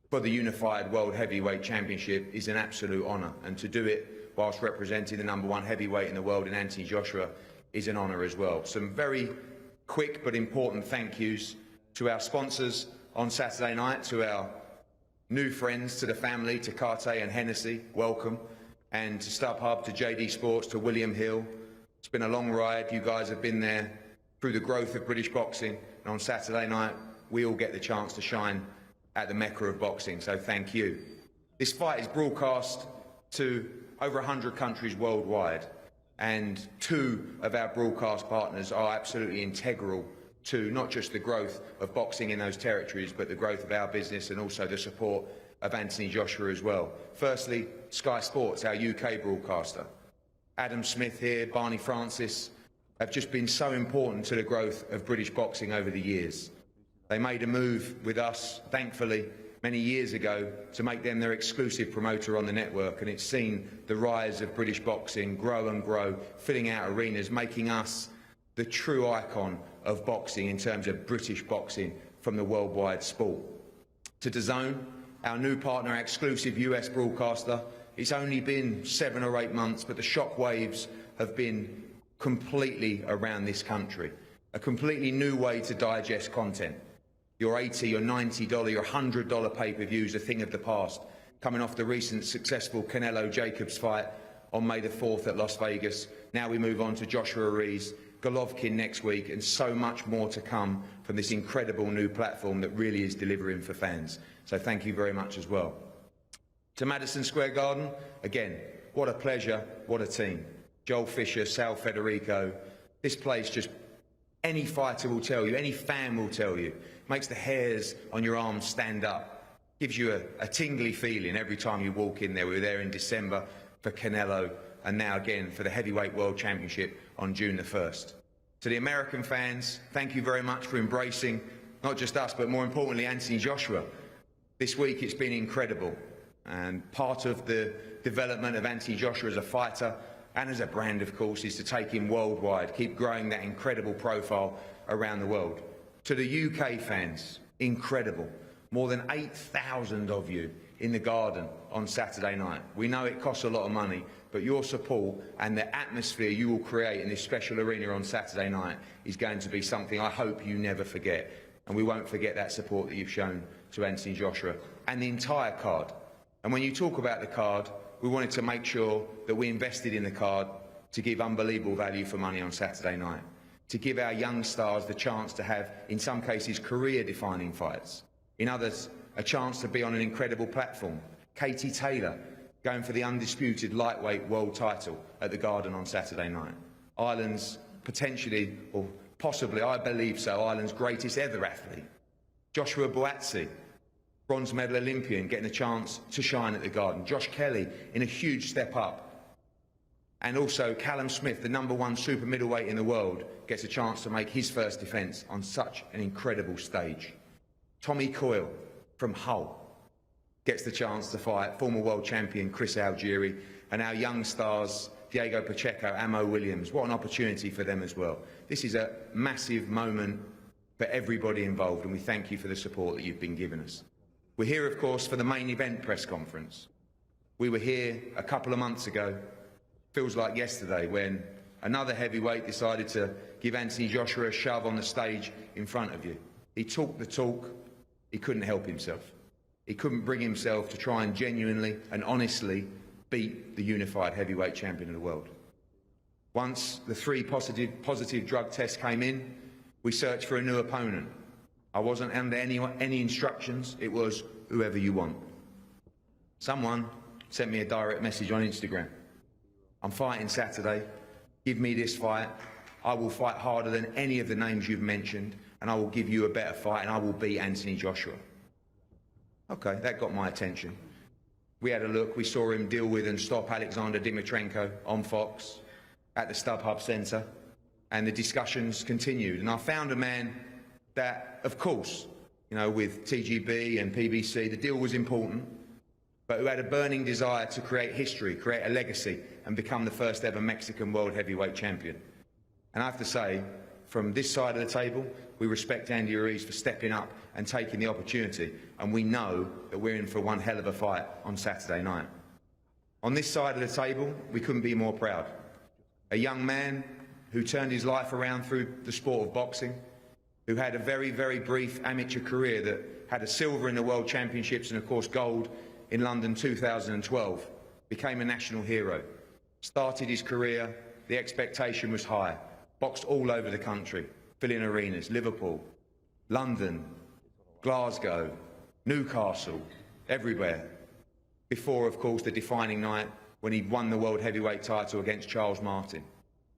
for the Unified World Heavyweight Championship is an absolute honour, and to do it whilst representing the #1 heavyweight in the world in Anthony Joshua is an honour as well. Some very quick but important thank yous to our sponsors on Saturday night, to our new friends, to the family, to Cartier and Hennessy, welcome, and to StubHub, to JD Sports, to William Hill. It's been a long ride. You guys have been there through the growth of British boxing, and on Saturday night we all get the chance to shine at the Mecca of boxing, so thank you. This fight is broadcast to over 100 countries worldwide, and 2 of our broadcast partners are absolutely integral to not just the growth of boxing in those territories, but the growth of our business and also the support of Anthony Joshua as well. Firstly, Sky Sports, our UK broadcaster. Adam Smith here, Barney Francis, have just been so important to the growth of British boxing over the years. They made a move with us, thankfully, many years ago to make them their exclusive promoter on the network, and it's seen the rise of British boxing grow and grow, filling out arenas, making us the true icon of boxing in terms of British boxing from the worldwide sport. To DAZN, our new partner, our exclusive US broadcaster, it's only been 7 or 8 months, but the shockwaves have been completely around this country. A completely new way to digest content. Your $80, your $90, your $100 pay-per-views, a thing of the past, coming off the recent successful Canelo-Jacobs fight on May the 4th at Las Vegas. Now we move on to Joshua Ruiz, Golovkin next week, and so much more to come from this incredible new platform that really is delivering for fans. So thank you very much as well. To Madison Square Garden, again, what a pleasure, what a team. Joel Fisher, Sal Federico, this place just, any fighter will tell you, any fan will tell you, makes the hairs on your arms stand up, gives you a tingly feeling every time you walk in there. We were there in December for Canelo, and now again for the Heavyweight World Championship on June the 1st. To the American fans, thank you very much for embracing not just us, but more importantly, Anthony Joshua. This week it's been incredible, and part of the development of Anthony Joshua as a fighter and as a brand, of course, is to take him worldwide, keep growing that incredible profile around the world. To the UK fans, incredible. More than 8,000 of you in the Garden on Saturday night. We know it costs a lot of money, but your support and the atmosphere you will create in this special arena on Saturday night is going to be something I hope you never forget. And we won't forget that support that you've shown to Anthony Joshua and the entire card. And when you talk about the card, we wanted to make sure that we invested in the card to give unbelievable value for money on Saturday night, to give our young stars the chance to have, in some cases, career-defining fights. In others, a chance to be on an incredible platform. Katie Taylor going for the undisputed lightweight world title at the Garden on Saturday night. Ireland's potentially, or possibly, I believe so, Ireland's greatest ever athlete. Joshua Buatsi, bronze medal Olympian, getting a chance to shine at the Garden. Josh Kelly in a huge step up. And also Callum Smith, the #1 super middleweight in the world, gets a chance to make his first defence on such an incredible stage. Tommy Coyle from Hull gets the chance to fight former world champion Chris Algieri, and our young stars Diego Pacheco, Amo Williams. What an opportunity for them as well. This is a massive moment for everybody involved, and we thank you for the support that you've been giving us. We're here, of course, for the main event press conference. We were here a couple of months ago, feels like yesterday, when another heavyweight decided to give Anthony Joshua a shove on the stage in front of you. He talked the talk, he couldn't help himself. He couldn't bring himself to try and genuinely and honestly beat the unified heavyweight champion of the world. Once the 3 positive drug tests came in, we searched for a new opponent. I wasn't under any instructions, it was whoever you want. Someone sent me a direct message on Instagram. I'm fighting Saturday, give me this fight, I will fight harder than any of the names you've mentioned, and I will give you a better fight, and I will beat Anthony Joshua. Okay, that got my attention. We had a look, we saw him deal with and stop Alexander Dimitrenko on Fox at the StubHub Centre, and the discussions continued. And I found a man that, of course, you know, with TGB and PBC, the deal was important, but who had a burning desire to create history, create a legacy, and become the first ever Mexican world heavyweight champion. And I have to say, from this side of the table, we respect Andy Ruiz for stepping up and taking the opportunity, and we know that we're in for one hell of a fight on Saturday night. On this side of the table, we couldn't be more proud. A young man who turned his life around through the sport of boxing, who had a very, very brief amateur career that had a silver in the World Championships and, of course, gold in London 2012, became a national hero. Started his career, the expectation was high, boxed all over the country, filling arenas, Liverpool, London, Glasgow, Newcastle, everywhere. Before, of course, the defining night when he won the world heavyweight title against Charles Martin.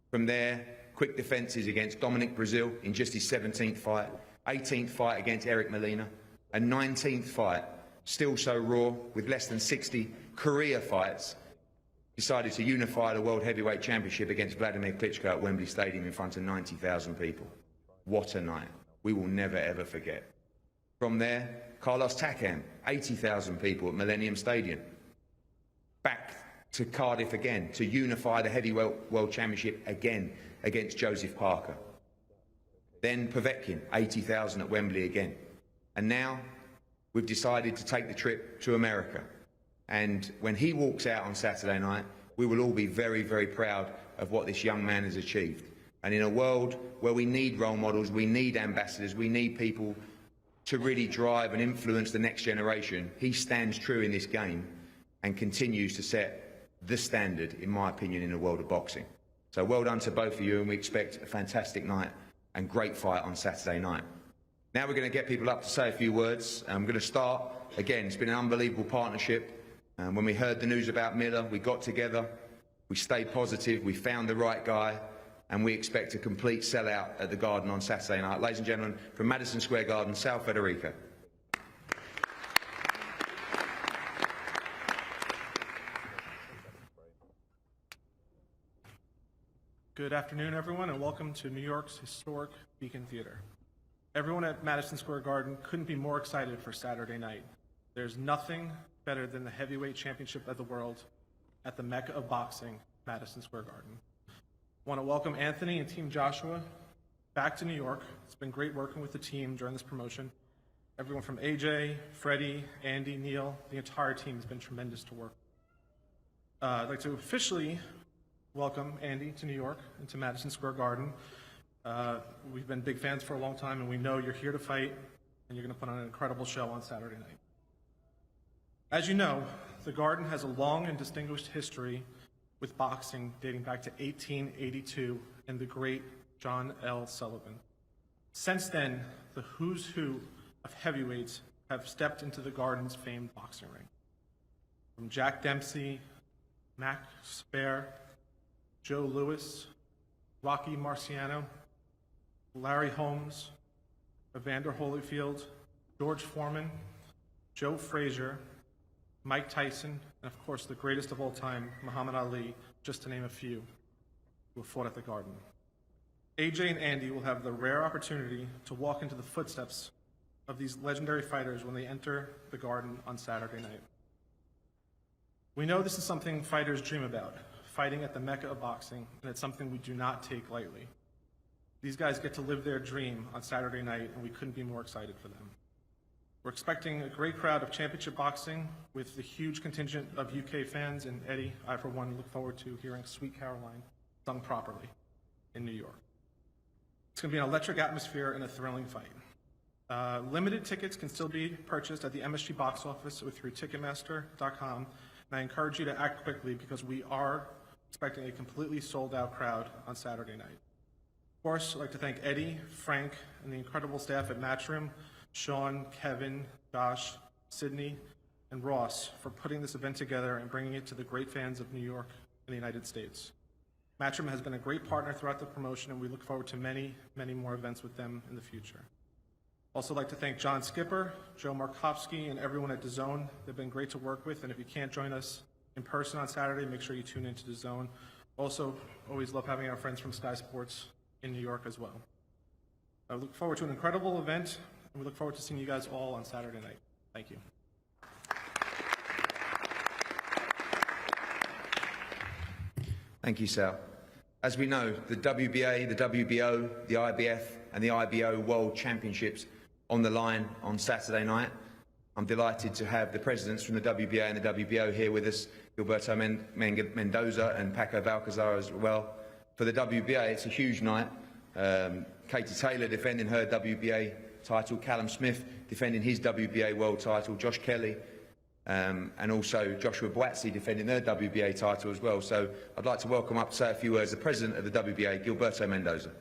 From there, quick defences against Dominic Brazil in just his 17th fight, 18th fight against Eric Molina, a 19th fight, still so raw, with less than 60 career fights decided to unify the World Heavyweight Championship against Vladimir Klitschko at Wembley Stadium in front of 90,000 people. What a night. We will never ever forget. From there, Carlos Takam, 80,000 people at Millennium Stadium. Back to Cardiff again to unify the Heavyweight World Championship again against Joseph Parker. Then Povetkin, 80,000 at Wembley again. And now we've decided to take the trip to America. And when he walks out on Saturday night, we will all be very, very proud of what this young man has achieved. And in a world where we need role models, we need ambassadors, we need people to really drive and influence the next generation, he stands true in this game and continues to set the standard, in my opinion, in the world of boxing. So well done to both of you, and we expect a fantastic night and great fight on Saturday night. Now we're going to get people up to say a few words. I'm going to start. Again, it's been an unbelievable partnership. When we heard the news about Miller, we got together, we stayed positive, we found the right guy, and we expect a complete sellout at the Garden on Saturday night. Ladies and gentlemen, from Madison Square Garden, Sal Federico. Good afternoon, everyone, and welcome to New York's historic Beacon Theater. Everyone at Madison Square Garden couldn't be more excited for Saturday night. There's nothing better than the heavyweight championship of the world at the Mecca of boxing, Madison Square Garden. I want to welcome Anthony and Team Joshua back to New York. It's been great working with the team during this promotion. Everyone from AJ, Freddie, Andy, Neil, the entire team has been tremendous to work. I'd like to officially welcome Andy to New York and to Madison Square Garden. We've been big fans for a long time, and we know you're here to fight, and you're going to put on an incredible show on Saturday night. As you know, the Garden has a long and distinguished history with boxing dating back to 1882 and the great John L. Sullivan. Since then, the who's who of heavyweights have stepped into the Garden's famed boxing ring. From Jack Dempsey, Max Spare, Joe Louis, Rocky Marciano, Larry Holmes, Evander Holyfield, George Foreman, Joe Frazier, Mike Tyson, and of course the greatest of all time, Muhammad Ali, just to name a few, who have fought at the Garden. AJ and Andy will have the rare opportunity to walk into the footsteps of these legendary fighters when they enter the Garden on Saturday night. We know this is something fighters dream about, fighting at the Mecca of boxing, and it's something we do not take lightly. These guys get to live their dream on Saturday night, and we couldn't be more excited for them. We're expecting a great crowd of championship boxing with the huge contingent of UK fans, and Eddie, I for one look forward to hearing Sweet Caroline sung properly in New York. It's going to be an electric atmosphere and a thrilling fight. Limited tickets can still be purchased at the MSG box office or through Ticketmaster.com, and I encourage you to act quickly because we are expecting a completely sold-out crowd on Saturday night. Of course, I'd like to thank Eddie, Frank, and the incredible staff at Matchroom, Sean, Kevin, Josh, Sydney, and Ross for putting this event together and bringing it to the great fans of New York and the United States. Matchroom has been a great partner throughout the promotion, and we look forward to many, many more events with them in the future. Also like to thank John Skipper, Joe Markovsky, and everyone at DAZN. They've been great to work with, and if you can't join us in person on Saturday, make sure you tune into DAZN. Also, always love having our friends from Sky Sports in New York as well. I look forward to an incredible event, and we look forward to seeing you guys all on Saturday night. Thank you. Thank you, Sal. As we know, the WBA, the WBO, the IBF, and the IBO World Championships on the line on Saturday night. I'm delighted to have the presidents from the WBA and the WBO here with us, Gilberto Mendoza and Paco Valcazar as well. For the WBA, it's a huge night. Katie Taylor defending her WBA title, Callum Smith defending his WBA world title, Josh Kelly, and also Joshua Boazzi defending their WBA title as well. So I'd like to welcome up to say a few words the president of the WBA, Gilberto Mendoza.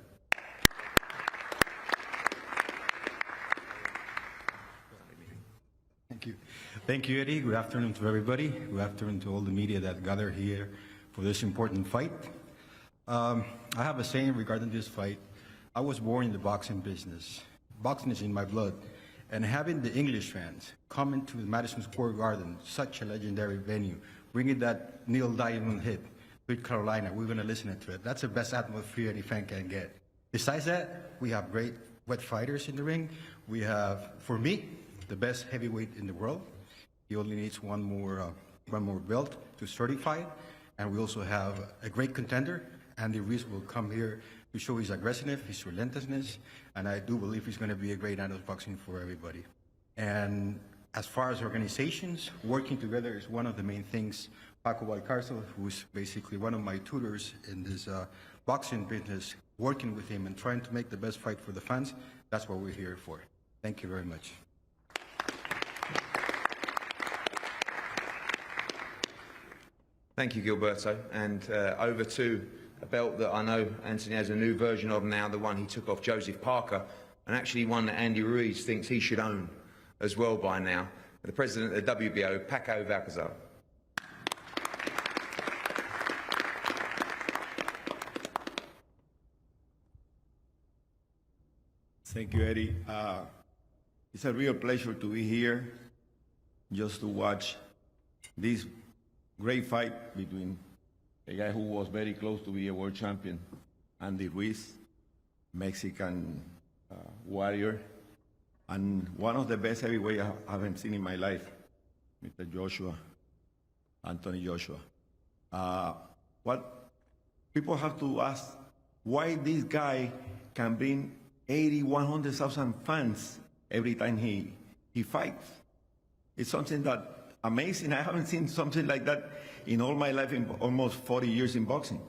Thank you. Thank you, Eddie. Good afternoon to everybody. Good afternoon to all the media that gather here for this important fight. I have a saying regarding this fight. I was born in the boxing business. Boxing is in my blood. And having the English fans come into Madison Square Garden, such a legendary venue, bringing that Neil Diamond hit with Carolina, we're going to listen to it. That's the best atmosphere any fan can get. Besides that, we have great wet fighters in the ring. We have, for me, the best heavyweight in the world. He only needs one more belt to certify. And we also have a great contender. Andy Ruiz will come here to show his aggressiveness, his relentlessness, and I do believe he's going to be a great night of boxing for everybody. And as far as organizations, working together is one of the main things. Paco Valcarcel, who's basically one of my tutors in this boxing business, working with him and trying to make the best fight for the fans, that's what we're here for. Thank you very much. Thank you, Gilberto. And over to a belt that I know Anthony has a new version of now, the one he took off Joseph Parker, and actually one that Andy Ruiz thinks he should own as well by now. The president of the WBO, Paco Valcarcel. Thank you, Eddie. It's a real pleasure to be here just to watch this great fight between a guy who was very close to be a world champion, Andy Ruiz, Mexican warrior, and one of the best heavyweights I haven't seen in my life, Mr. Anthony Joshua. What people have to ask, why this guy can bring 80, 100,000 fans every time he fights. It's something that amazing. I haven't seen something like that in all my life, in almost 40 years in boxing.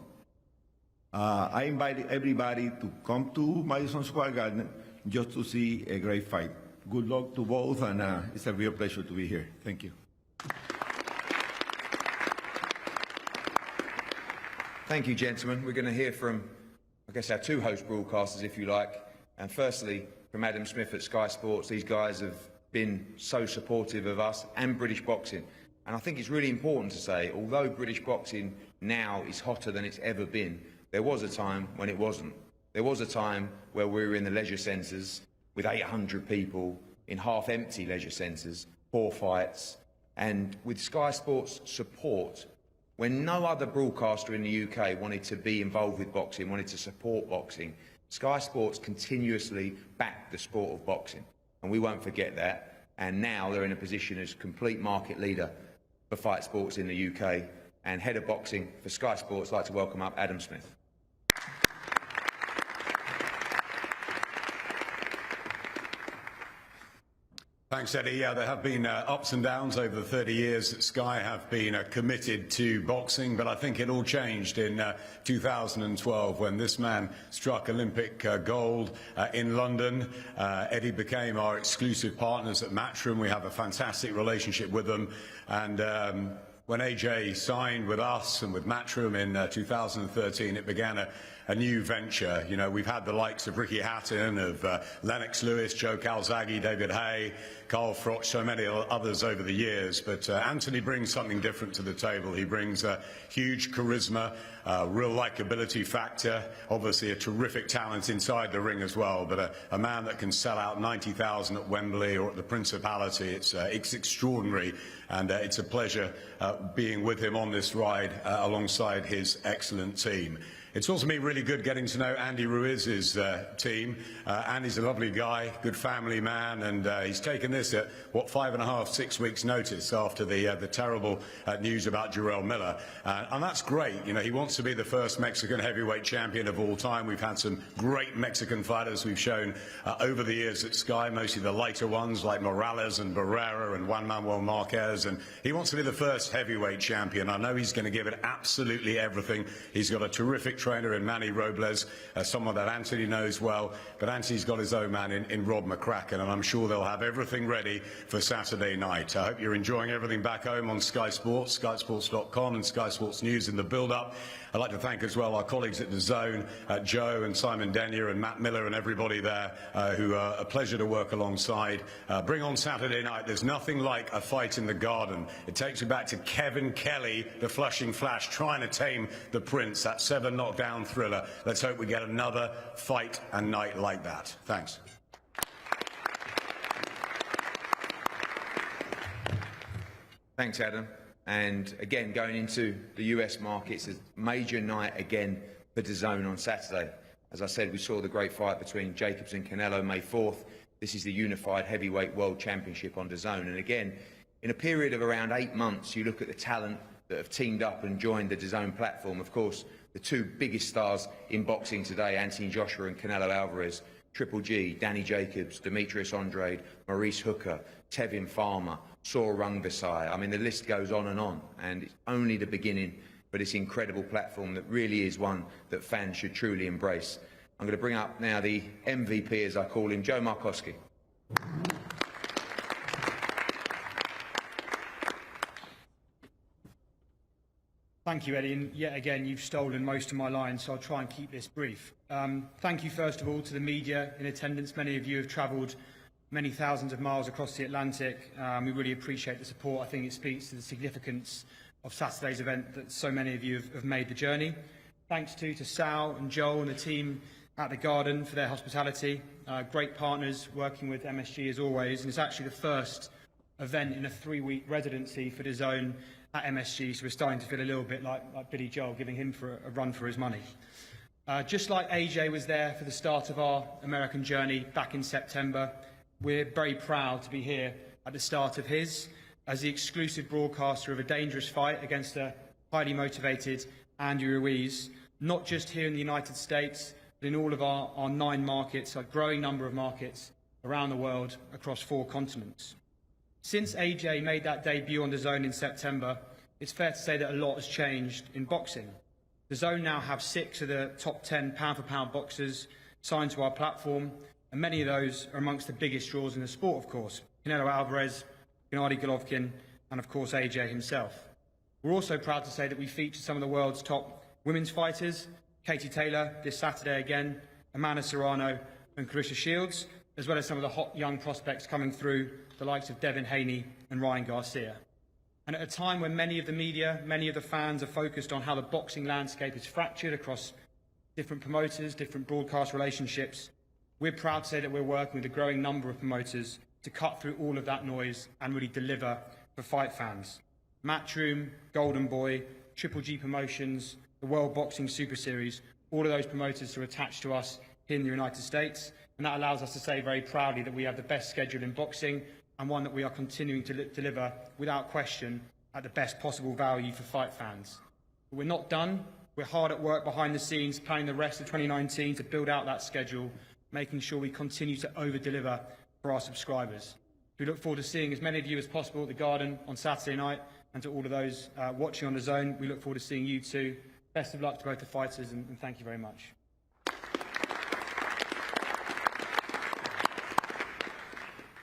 I invite everybody to come to Madison Square Garden just to see a great fight. Good luck to both, and it's a real pleasure to be here. Thank you. Thank you, gentlemen. We're going to hear from, I guess, our two host broadcasters, if you like. And firstly, from Adam Smith at Sky Sports. These guys have been so supportive of us and British boxing. And I think it's really important to say, although British boxing now is hotter than it's ever been, there was a time when it wasn't. There was a time where we were in the leisure centres with 800 people in half-empty leisure centres, 4 fights, and with Sky Sports' support, when no other broadcaster in the UK wanted to be involved with boxing, wanted to support boxing, Sky Sports continuously backed the sport of boxing, and we won't forget that. And now they're in a position as complete market leader for fight sports in the UK. And head of boxing for Sky Sports, I'd like to welcome up Adam Smith. Thanks, Eddie. Yeah, there have been ups and downs over the 30 years that Sky have been committed to boxing, but I think it all changed in 2012 when this man struck Olympic gold in London. Eddie became our exclusive partners at Matchroom. We have a fantastic relationship with them, and when AJ signed with us and with Matchroom in 2013, it began a new venture. You know, we've had the likes of Ricky Hatton, of Lennox Lewis, Joe Calzaghe, David Hay, Carl Froch, so many others over the years. But Anthony brings something different to the table. He brings a huge charisma, real likability factor, obviously a terrific talent inside the ring as well, but a man that can sell out 90,000 at Wembley or at the Principality. It's extraordinary, and it's a pleasure being with him on this ride alongside his excellent team. It's also been really good getting to know Andy Ruiz's team. Andy's a lovely guy, good family man, and he's taken this at, 5.5, 6 weeks' notice after the terrible news about Jarrell Miller. And that's great. You know, he wants to be the first Mexican heavyweight champion of all time. We've had some great Mexican fighters we've shown over the years at Sky, mostly the lighter ones like Morales and Barrera and Juan Manuel Marquez. And he wants to be the first heavyweight champion. I know he's going to give it absolutely everything. He's got a terrific trainer in Manny Robles, someone that Anthony knows well, but Anthony's got his own man in Rob McCracken, and I'm sure they'll have everything ready for Saturday night. I hope you're enjoying everything back home on Sky Sports, skysports.com and Sky Sports News in the build-up. I'd like to thank as well our colleagues at The Zone, Joe and Simon Denyer and Matt Miller and everybody there who are a pleasure to work alongside. Bring on Saturday night. There's nothing like a fight in the Garden. It takes me back to Kevin Kelly, the Flushing Flash, trying to tame the Prince, that 7 knockdown thriller. Let's hope we get another fight and night like that. Thanks. Thanks, Adam. And again, going into the US markets, a major night again for DAZN on Saturday. As I said, we saw the great fight between Jacobs and Canelo May 4th. This is the Unified Heavyweight World Championship on DAZN. And again, in a period of around 8 months, you look at the talent that have teamed up and joined the DAZN platform. Of course, the two biggest stars in boxing today, Anthony Joshua and Canelo Alvarez, Triple G, Danny Jacobs, Demetrius Andrade, Maurice Hooker, Tevin Farmer, Saur Rungvisai. I mean, the list goes on, and it's only the beginning for this incredible platform that really is one that fans should truly embrace. I'm going to bring up now the MVP, as I call him, Joe Markowski. Thank you, Eddie, and yet again you've stolen most of my lines, so I'll try and keep this brief. Thank you first of all to the media in attendance. Many of you have travelled many thousands of miles across the Atlantic. We really appreciate the support. I think it speaks to the significance of Saturday's event that so many of you have made the journey. Thanks to Sal and Joel and the team at the Garden for their hospitality. Great partners working with MSG as always, and it's actually the first event in a 3-week residency for DAZN at MSG, so we're starting to feel a little bit like Billy Joel, giving him for a run for his money. Just like AJ was there for the start of our American journey back in September, we're very proud to be here at the start of his as the exclusive broadcaster of a dangerous fight against a highly motivated Andy Ruiz, not just here in the United States, but in all of our 9 markets, a growing number of markets around the world across 4 continents. Since AJ made that debut on DAZN in September, it's fair to say that a lot has changed in boxing. DAZN now have 6 of the top 10 pound-for-pound boxers signed to our platform, and many of those are amongst the biggest draws in the sport, of course. Canelo Alvarez, Gennady Golovkin, and of course AJ himself. We're also proud to say that we feature some of the world's top women's fighters, Katie Taylor this Saturday again, Amanda Serrano and Carissa Shields, as well as some of the hot young prospects coming through, the likes of Devin Haney and Ryan Garcia. And at a time when many of the media, many of the fans are focused on how the boxing landscape is fractured across different promoters, different broadcast relationships, we're proud to say that we're working with a growing number of promoters to cut through all of that noise and really deliver for fight fans. Matchroom, Golden Boy, Triple G Promotions, the World Boxing Super Series, all of those promoters are attached to us here in the United States, and that allows us to say very proudly that we have the best schedule in boxing and one that we are continuing to deliver without question at the best possible value for fight fans. But we're not done. We're hard at work behind the scenes, planning the rest of 2019 to build out that schedule, making sure we continue to over-deliver for our subscribers. We look forward to seeing as many of you as possible at the Garden on Saturday night, and to all of those watching on DAZN, we look forward to seeing you too. Best of luck to both the fighters, and thank you very much.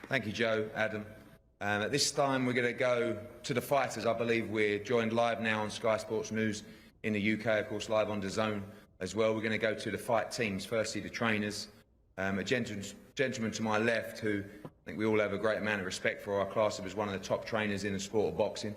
Thank you, Joe, Adam. At this time, we're going to go to the fighters. I believe we're joined live now on Sky Sports News in the UK, of course, live on DAZN as well. We're going to go to the fight teams. Firstly, the trainers. A gentleman to my left who I think we all have a great amount of respect for. Our class was one of the top trainers in the sport of boxing.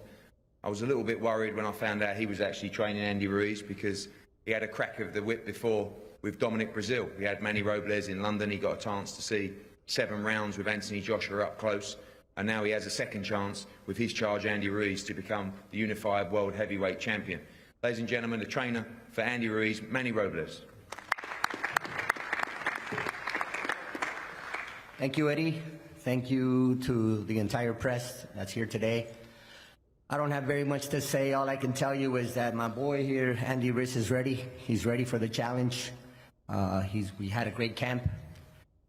I was a little bit worried when I found out he was actually training Andy Ruiz, because he had a crack of the whip before with Dominic Brazil. He had Manny Robles in London. He got a chance to see 7 rounds with Anthony Joshua up close, and now he has a second chance with his charge Andy Ruiz to become the unified world heavyweight champion. Ladies and gentlemen, the trainer for Andy Ruiz, Manny Robles. Thank you, Eddie. Thank you to the entire press that's here today. I don't have very much to say. All I can tell you is that my boy here, Andy Ruiz, is ready. He's ready for the challenge. We had a great camp.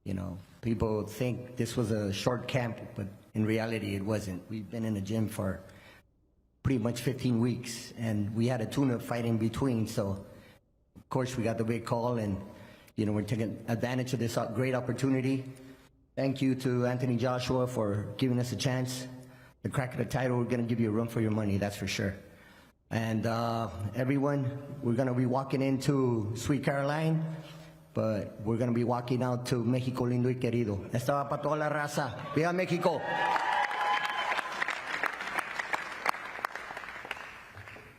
You know, people think this was a short camp, but in reality it wasn't. We've been in the gym for pretty much 15 weeks, and we had a tune-up fight in between, so of course we got the big call, and you know, we're taking advantage of this great opportunity. Thank you to Anthony Joshua for giving us a chance. The crack of the title, we're going to give you a run for your money, that's for sure. And everyone, we're going to be walking into Sweet Caroline, but we're going to be walking out to México lindo y querido. Esta va para toda la raza. Viva México!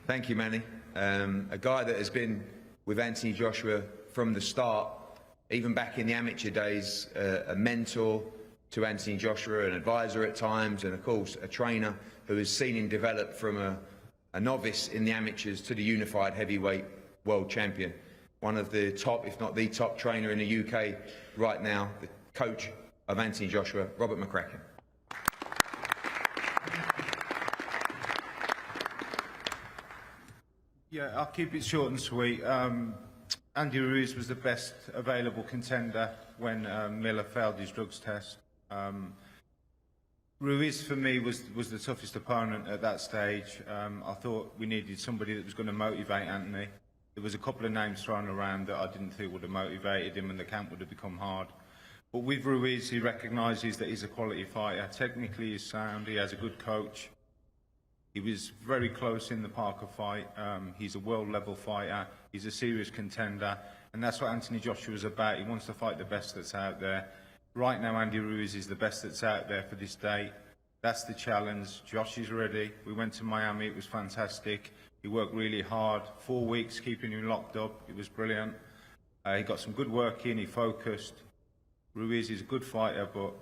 Thank you, Manny. A guy that has been with Anthony Joshua from the start, even back in the amateur days, a mentor to Anthony Joshua, an advisor at times, and of course a trainer who has seen him develop from a novice in the amateurs to the unified heavyweight world champion. One of the top, if not the top trainer in the UK right now, the coach of Anthony Joshua, Robert McCracken. Yeah, I'll keep it short and sweet. Andy Ruiz was the best available contender when Miller failed his drugs test. Ruiz, for me, was the toughest opponent at that stage. I thought we needed somebody that was going to motivate Anthony. There was a couple of names thrown around that I didn't think would have motivated him, and the camp would have become hard. But with Ruiz, he recognises that he's a quality fighter. Technically, he's sound. He has a good coach. He was very close in the Parker fight. He's a world-level fighter. He's a serious contender. And that's what Anthony Joshua is about. He wants to fight the best that's out there. Right now, Andy Ruiz is the best that's out there for this date. That's the challenge. Josh is ready. We went to Miami. It was fantastic. He worked really hard. 4 weeks keeping him locked up. It was brilliant. He got some good work in. He focused. Ruiz is a good fighter, but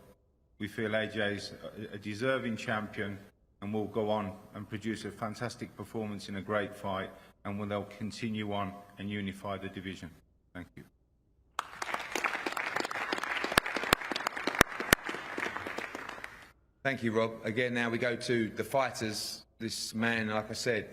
we feel AJ's a deserving champion, and will go on and produce a fantastic performance in a great fight, and they'll continue on and unify the division. Thank you. Thank you, Rob. Again, now we go to the fighters. This man, like I said,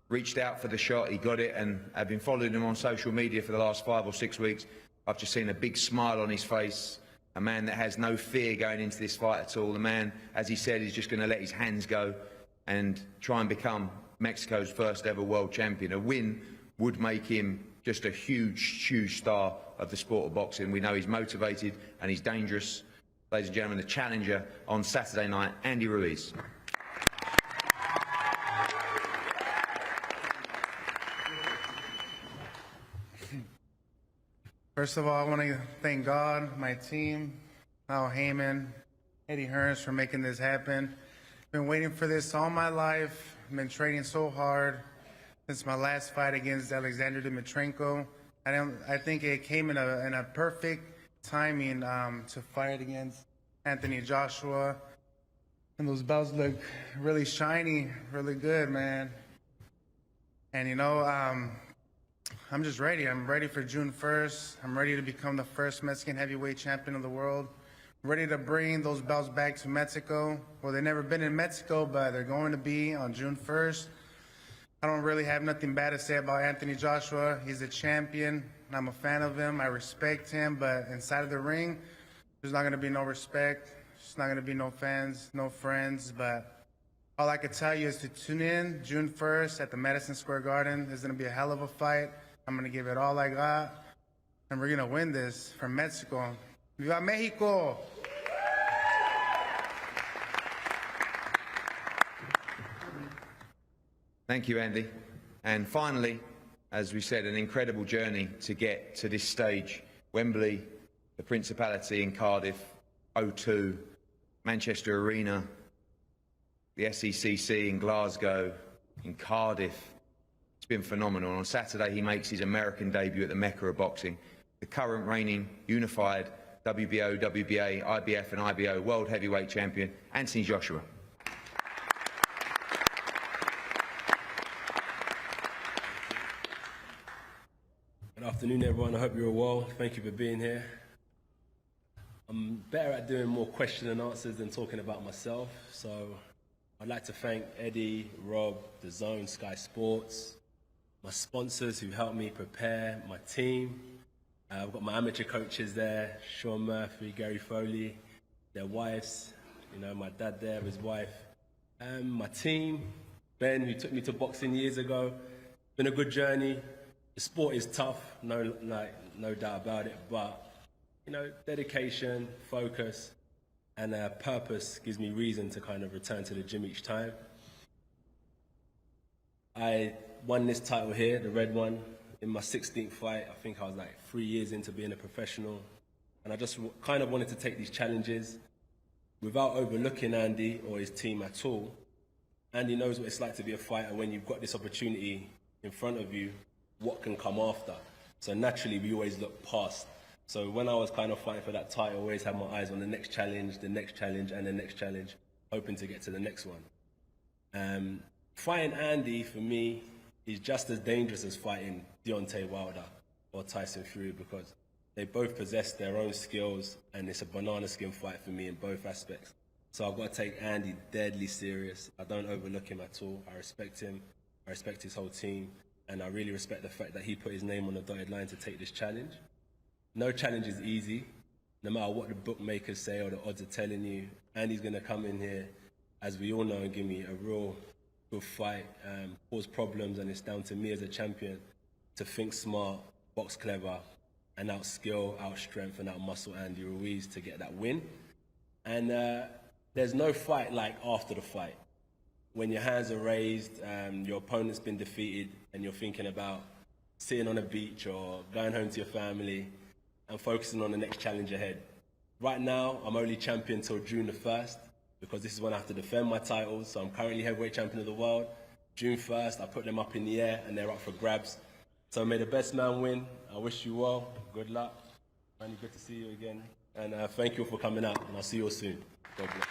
reached out for the shot. He got it, and I've been following him on social media for the last 5 or 6 weeks. I've just seen a big smile on his face. A man that has no fear going into this fight at all. The man, as he said, is just going to let his hands go and try and become Mexico's first ever world champion. A win would make him just a huge, huge star of the sport of boxing. We know he's motivated and he's dangerous. Ladies and gentlemen, the challenger on Saturday night, Andy Ruiz. First of all, I want to thank God, my team, Al Heyman, Eddie Hearns for making this happen. Been waiting for this all my life. Been training so hard since my last fight against Alexander Dmytrenko. I think it came in a perfect timing to fight against Anthony Joshua. And those belts look really shiny, really good, man. And you know, I'm just ready. I'm ready for June 1st. I'm ready to become the first Mexican heavyweight champion of the world. I'm ready to bring those belts back to Mexico. Well, they've never been in Mexico, but they're going to be on June 1st. I don't really have nothing bad to say about Anthony Joshua. He's a champion. I'm a fan of him. I respect him, but inside of the ring, there's not going to be no respect. There's not going to be no fans, no friends, but all I can tell you is to tune in June 1st at the Madison Square Garden. There's going to be a hell of a fight. I'm going to give it all I got, and we're going to win this from Mexico. Viva Mexico! Thank you, Andy. And finally, as we said, an incredible journey to get to this stage. Wembley, the Principality in Cardiff, O2, Manchester Arena, the SECC in Glasgow, in Cardiff. It's been phenomenal. On Saturday, he makes his American debut at the Mecca of boxing. The current reigning unified WBO, WBA, IBF and IBO World Heavyweight Champion, Anthony Joshua. Good afternoon, everyone. I hope you're all well. Thank you for being here. I'm better at doing more question and answers than talking about myself. So I'd like to thank Eddie, Rob, The Zone, Sky Sports, my sponsors who helped me prepare, my team. I've got my amateur coaches there, Sean Murphy, Gary Foley, their wives, you know, my dad there, his wife. My team, Ben, who took me to boxing years ago. Been a good journey. The sport is tough, no doubt about it, but, you know, dedication, focus, and purpose gives me reason to kind of return to the gym each time. I won this title here, the red one, in my 16th fight. I think I was like 3 years into being a professional. And I just kind of wanted to take these challenges without overlooking Andy or his team at all. Andy knows what it's like to be a fighter when you've got this opportunity in front of you, what can come after. So naturally, we always look past So when I was kind of fighting for that title, I always had my eyes on the next challenge, and the next challenge, hoping to get to the next one. Fighting Andy, for me, is just as dangerous as fighting Deontay Wilder or Tyson Fury, because they both possess their own skills, and it's a banana skin fight for me in both aspects. So I've got to take Andy deadly serious. I don't overlook him at all. I respect him. I respect his whole team. And I really respect the fact that he put his name on the dotted line to take this challenge. No challenge is easy. No matter what the bookmakers say or the odds are telling you, Andy's going to come in here, as we all know, and give me a real good fight, cause problems, and it's down to me as a champion to think smart, box clever, and out-skill, out-strength, and out-muscle Andy Ruiz to get that win. And there's no fight like after the fight. When your hands are raised, your opponent's been defeated, and you're thinking about sitting on a beach or going home to your family and focusing on the next challenge ahead. Right now, I'm only champion till June the 1st, because this is when I have to defend my titles. So I'm currently heavyweight champion of the world. June 1st, I put them up in the air, and they're up for grabs. So may the best man win. I wish you well. Good luck. Manny, good to see you again. And thank you for coming out, and I'll see you all soon. God bless.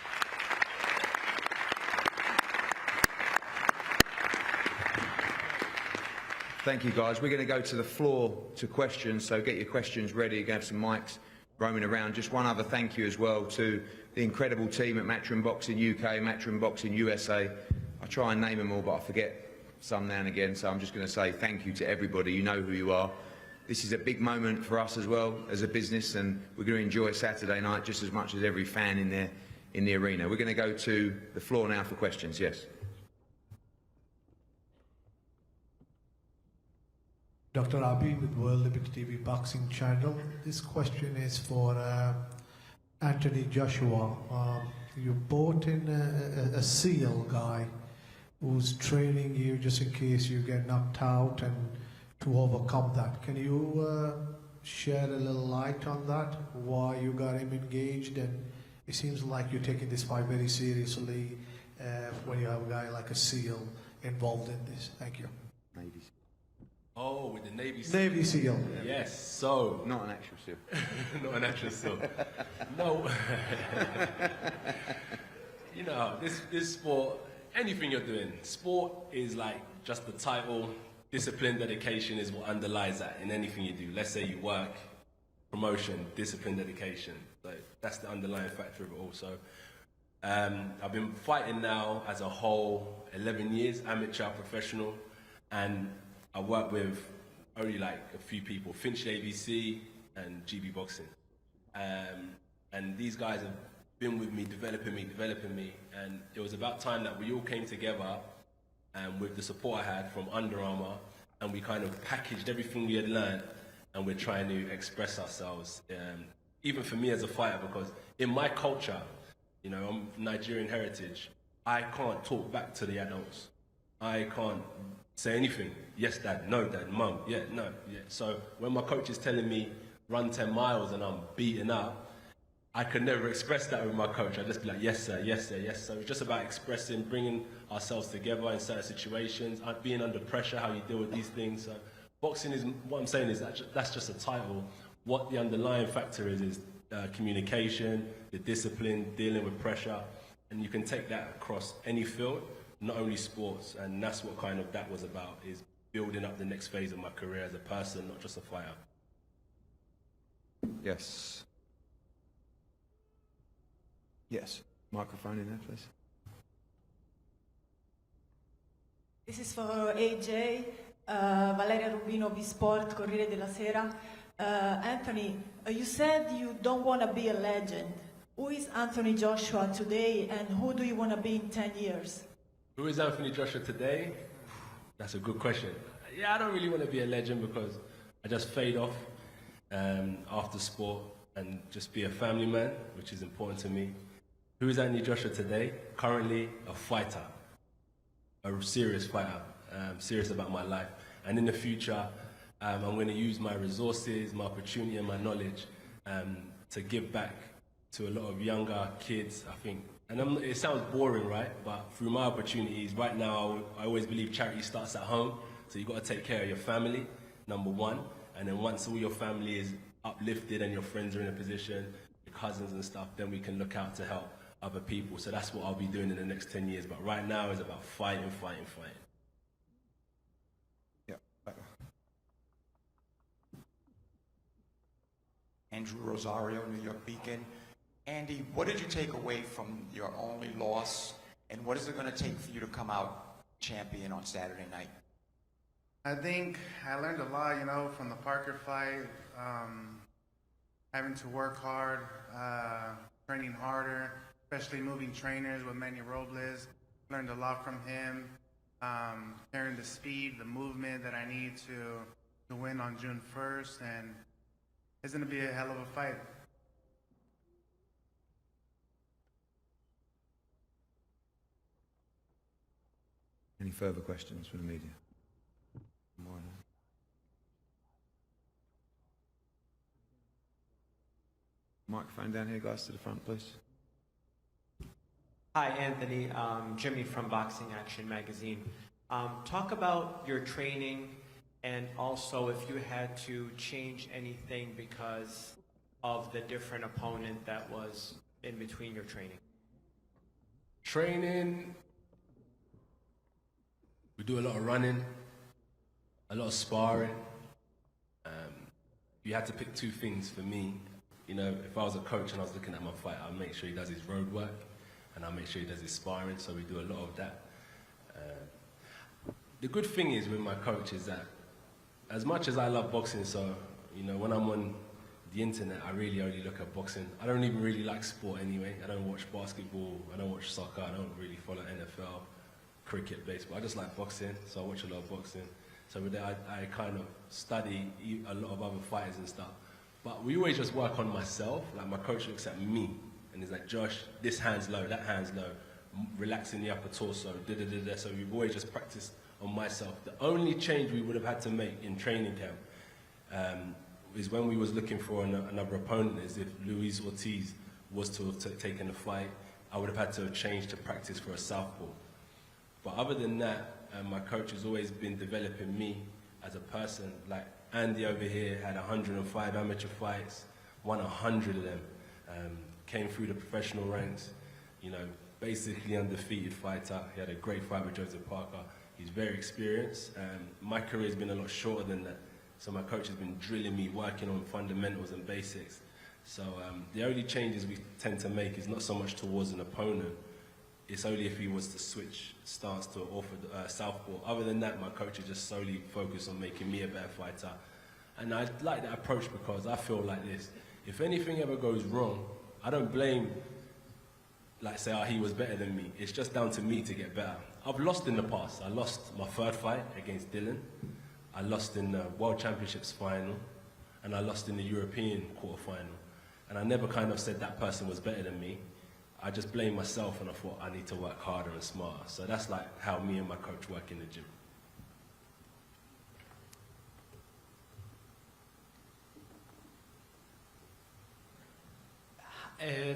Thank you, guys. We're going to go to the floor to questions, so get your questions ready. You're going to have some mics roaming around. Just one other thank you as well to the incredible team at Matchroom Boxing UK, Matchroom Boxing USA. I try and name them all, but I forget some now and again, so I'm just going to say thank you to everybody. You know who you are. This is a big moment for us as well as a business, and we're going to enjoy Saturday night just as much as every fan in the arena. We're going to go to the floor now for questions. Yes. Dr. Abi with World Liberty TV Boxing Channel. This question is for Anthony Joshua. You brought in a SEAL guy who's training you just in case you get knocked out and to overcome that. Can you shed a little light on that, why you got him engaged? And it seems like you're taking this fight very seriously when you have a guy like a SEAL involved in this. Thank you. Navy. Oh, with the Navy SEAL. Navy SEAL. Yes, so. Not an actual SEAL. Not an actual SEAL. No. You know, this sport, anything you're doing, sport is like just the title. Discipline, dedication is what underlies that in anything you do. Let's say you work, promotion, discipline, dedication. So that's the underlying factor of it all. So I've been fighting now as a whole 11 years, amateur, professional, and I work with only like a few people, Finchley ABC and GB Boxing. And these guys have been with me, developing me, and it was about time that we all came together with the support I had from Under Armour, and we kind of packaged everything we had learned, and we're trying to express ourselves. Even for me as a fighter, because in my culture, you know, I'm Nigerian heritage, I can't talk back to the adults. I can't say anything. Yes, dad. No, dad. Mum. Yeah, no. Yeah. So when my coach is telling me run 10 miles and I'm beaten up, I could never express that with my coach. I'd just be like, yes, sir, yes, sir, yes. So it's just about expressing, bringing ourselves together in certain situations, being under pressure, how you deal with these things. So boxing is, what I'm saying is that's just a title. What the underlying factor is communication, the discipline, dealing with pressure, and you can take that across any field, not only sports, and that's what kind of that was about, is building up the next phase of my career as a person, not just a fighter. Yes. Yes. Microphone in there, please. This is for AJ, Valeria Rubino, B-Sport, Corriere della Sera. Anthony, you said you don't want to be a legend. Who is Anthony Joshua today, and who do you want to be in 10 years? Who is Anthony Joshua today? That's a good question. Yeah, I don't really want to be a legend because I just fade off after sport and just be a family man, which is important to me. Who is Anthony Joshua today? Currently a fighter, a serious fighter, serious about my life. And in the future, I'm going to use my resources, my opportunity and my knowledge to give back to a lot of younger kids, I think. And it sounds boring, right? But through my opportunities, right now, I always believe charity starts at home. So you've got to take care of your family, number one. And then once all your family is uplifted and your friends are in a position, your cousins and stuff, then we can look out to help other people. So that's what I'll be doing in the next 10 years. But right now it's about fighting. Yeah. Andrew Rosario, New York Beacon. Andy, what did you take away from your only loss, and what is it going to take for you to come out champion on Saturday night? I think I learned a lot, you know, from the Parker fight, having to work hard, training harder, especially moving trainers with Manny Robles. Learned a lot from him, carrying the speed, the movement that I need to win on June 1st, and it's going to be a hell of a fight. Any further questions from the media? Microphone down here, guys, to the front, please. Hi, Anthony. Jimmy from Boxing Action Magazine. Talk about your training, and also if you had to change anything because of the different opponent that was in between your training. Training, we do a lot of running, a lot of sparring. You had to pick two things for me. You know, if I was a coach and I was looking at my fight, I'd make sure he does his road work, and I'll make sure he does his sparring, so we do a lot of that. The good thing is with my coach is that as much as I love boxing, so, you know, when I'm on the internet, I really only look at boxing. I don't even really like sport anyway. I don't watch basketball, I don't watch soccer, I don't really follow NFL, cricket, baseball. I just like boxing, so I watch a lot of boxing. So with that, I kind of study a lot of other fighters and stuff. But we always just work on myself. Like, my coach looks at me and he's like, Josh, this hand's low, that hand's low, relaxing the upper torso, da-da-da-da. So we've always just practiced on myself. The only change we would have had to make in training camp is when we was looking for another opponent, is if Ruiz Ortiz was to have taken the fight, I would have had to have changed to practice for a southpaw. But other than that, my coach has always been developing me as a person. Like, Andy over here had 105 amateur fights, won 100 of them, came through the professional ranks, you know, basically undefeated fighter. He had a great fight with Joseph Parker. He's very experienced. My career has been a lot shorter than that, so my coach has been drilling me, working on fundamentals and basics. So the only changes we tend to make is not so much towards an opponent, it's only if he was to switch stance to southpaw. Other than that, my coach is just solely focused on making me a better fighter. And I like that approach because I feel like this. If anything ever goes wrong, I don't blame, like, say, oh, he was better than me. It's just down to me to get better. I've lost in the past. I lost my third fight against Dylan. I lost in the World Championships final. And I lost in the European quarterfinal. And I never kind of said that person was better than me. I just blamed myself and I thought I need to work harder and smarter. So that's like how me and my coach work in the gym.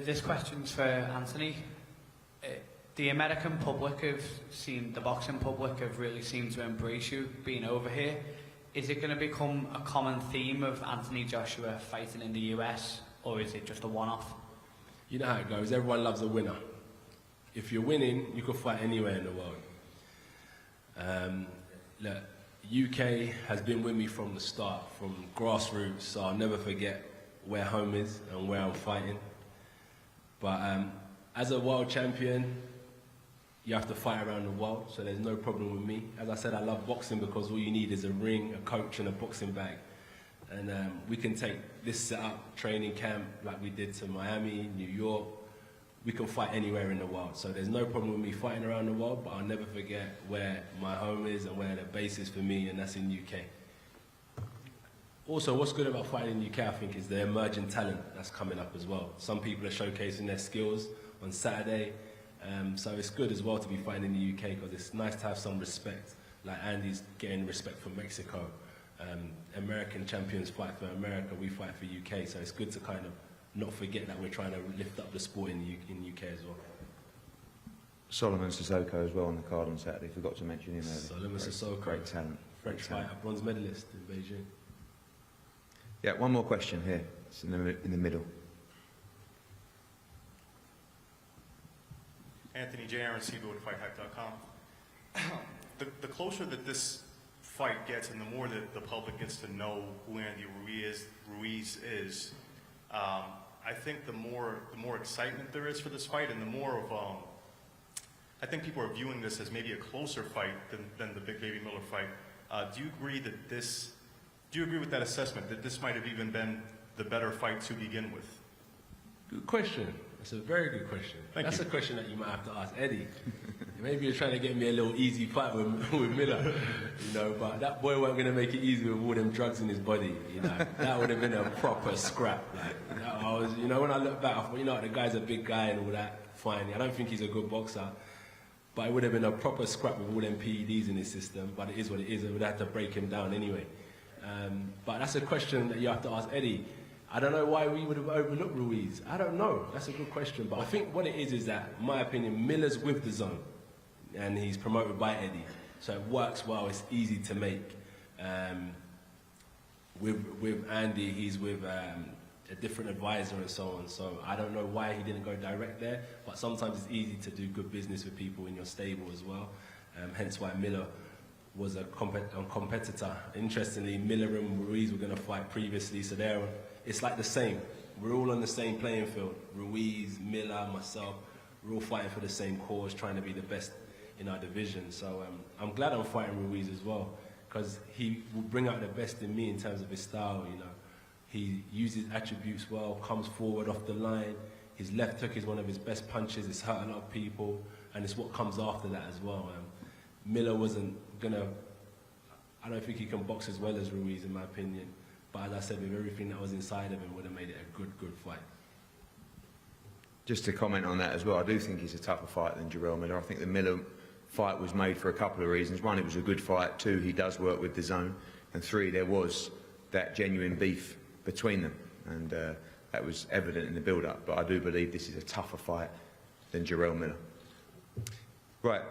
This question's for Anthony. The American public the boxing public have really seemed to embrace you being over here. Is it going to become a common theme of Anthony Joshua fighting in the US, or is it just a one-off? You know how it goes, everyone loves a winner. If you're winning, you can fight anywhere in the world. Look, UK has been with me from the start, from grassroots, so I'll never forget where home is and where I'm fighting. But as a world champion, you have to fight around the world, so there's no problem with me. As I said, I love boxing because all you need is a ring, a coach, and a boxing bag. And we can take this setup, training camp, like we did to Miami, New York. We can fight anywhere in the world. So there's no problem with me fighting around the world, but I'll never forget where my home is and where the base is for me, and that's in UK. Also, what's good about fighting in UK, I think, is the emerging talent that's coming up as well. Some people are showcasing their skills on Saturday. So it's good as well to be fighting in the UK because it's nice to have some respect. Like Andy's getting respect from Mexico. American champions fight for America, we fight for UK, so it's good to kind of not forget that we're trying to lift up the sport in UK as well. Solomon Sissoko as well on the card on Saturday, forgot to mention him earlier. Solomon Sissoko, great talent. French fighter, bronze medalist in Beijing. Yeah, one more question here. It's in the middle. Anthony J. Aaron Siegel with FightHack.com. The closer that this fight gets and the more that the public gets to know who Andy Ruiz is, I think the more excitement there is for this fight, and the more of I think people are viewing this as maybe a closer fight than the Big Baby Miller fight. Do you agree that this? Do you agree with that assessment that this might have even been the better fight to begin with? Good question. That's a very good question. That's a question that you might have to ask Eddie. Maybe you're trying to get me a little easy fight with Miller, you know, but that boy wasn't going to make it easy with all them drugs in his body, you know. That would have been a proper scrap. Like, I was, you know, when I look back, I thought, you know, the guy's a big guy and all that, fine. I don't think he's a good boxer, but it would have been a proper scrap with all them PEDs in his system, but it is what it is. It would have to break him down anyway. But that's a question that you have to ask Eddie. I don't know why we would have overlooked Ruiz. I don't know. That's a good question. But I think what it is that, in my opinion, Miller's with the zone. And he's promoted by Eddie. So it works well. It's easy to make. With Andy, he's with a different advisor and so on. So I don't know why he didn't go direct there. But sometimes it's easy to do good business with people in your stable as well. Hence why Miller was a competitor. Interestingly, Miller and Ruiz were going to fight previously, so it's like the same. We're all on the same playing field. Ruiz, Miller, myself, we're all fighting for the same cause, trying to be the best in our division. So I'm glad I'm fighting Ruiz as well, because he will bring out the best in me in terms of his style, you know. He uses attributes well, comes forward off the line. His left hook is one of his best punches. It's hurt a lot of people, and it's what comes after that as well. Miller wasn't gonna, I don't think he can box as well as Ruiz in my opinion, but as I said, with everything that was inside of him, would have made it a good fight. Just to comment on that as well, I do think he's a tougher fight than Jarrell Miller. I think the Miller fight was made for a couple of reasons. One, it was a good fight. Two, he does work with the zone. And three, there was that genuine beef between them, and that was evident in the build-up. But I do believe this is a tougher fight than Jarrell Miller. Right.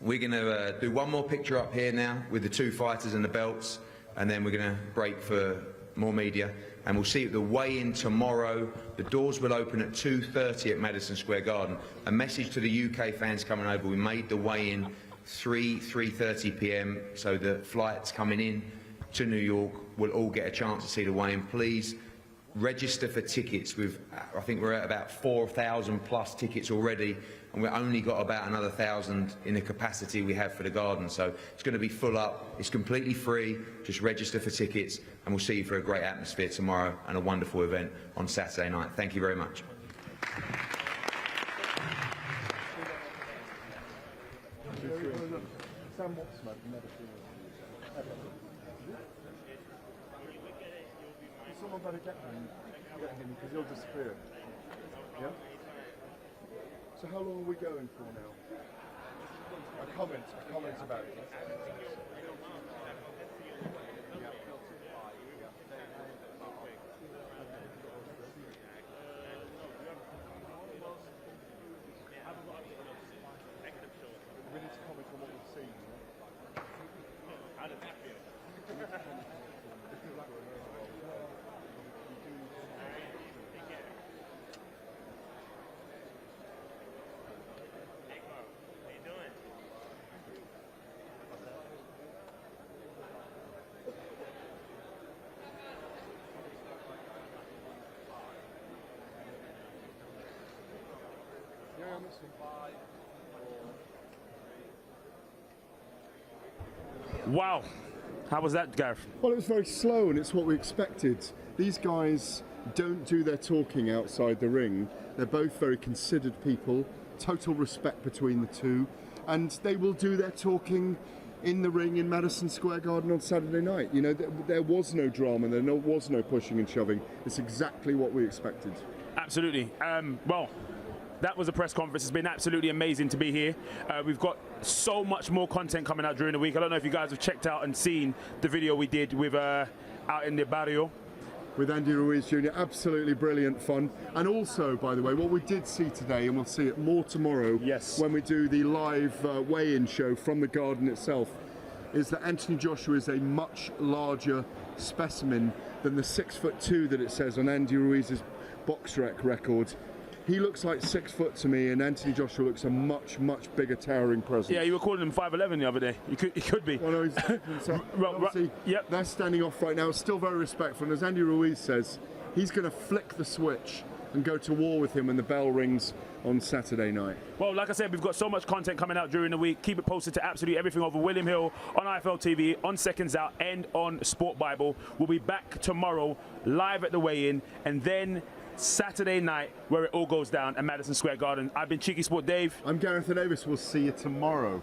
We're going to do one more picture up here now with the two fighters and the belts, and then we're going to break for more media. And we'll see at the weigh-in tomorrow. The doors will open at 2:30 at Madison Square Garden. A message to the UK fans coming over. We made the weigh-in 3:30 p.m. so the flights coming in to New York will all get a chance to see the weigh-in. Please register for tickets. I think we're at about 4,000 plus tickets already, and we've only got about another 1,000 in the capacity we have for the garden. So it's going to be full up. It's completely free. Just register for tickets, and we'll see you for a great atmosphere tomorrow and a wonderful event on Saturday night. Thank you very much. Someone better get him because he'll disappear. Yeah? So how long are we going for now? A comment about it. We need to comment on what we've seen. How does that feel? Wow. How was that, Gareth? Well, it was very slow, and it's what we expected. These guys don't do their talking outside the ring. They're both very considered people, total respect between the two, and they will do their talking in the ring in Madison Square Garden on Saturday night. You know, there was no drama, there was no pushing and shoving. It's exactly what we expected. Absolutely. Well, that was a press conference. It's been absolutely amazing to be here. We've got so much more content coming out during the week. I don't know if you guys have checked out and seen the video we did with out in the barrio. With Andy Ruiz Jr., absolutely brilliant fun. And also, by the way, what we did see today, and we'll see it more tomorrow, when we do the live weigh-in show from the garden itself, is that Anthony Joshua is a much larger specimen than the 6'2" that it says on Andy Ruiz's box rec record. He looks like 6 foot to me, and Anthony Joshua looks a much bigger, towering presence. Yeah, you were calling him 5'11" the other day. He could be. Well, no, he's, so obviously, yep. They're standing off right now. Still very respectful. And as Andy Ruiz says, he's going to flick the switch and go to war with him when the bell rings on Saturday night. Well, like I said, we've got so much content coming out during the week. Keep it posted to absolutely everything over William Hill, on IFL TV, on Seconds Out, and on Sport Bible. We'll be back tomorrow, live at the weigh-in, and then Saturday night, where it all goes down at Madison Square Garden. I've been Cheeky Sport Dave. I'm Gareth Davis. We'll see you tomorrow.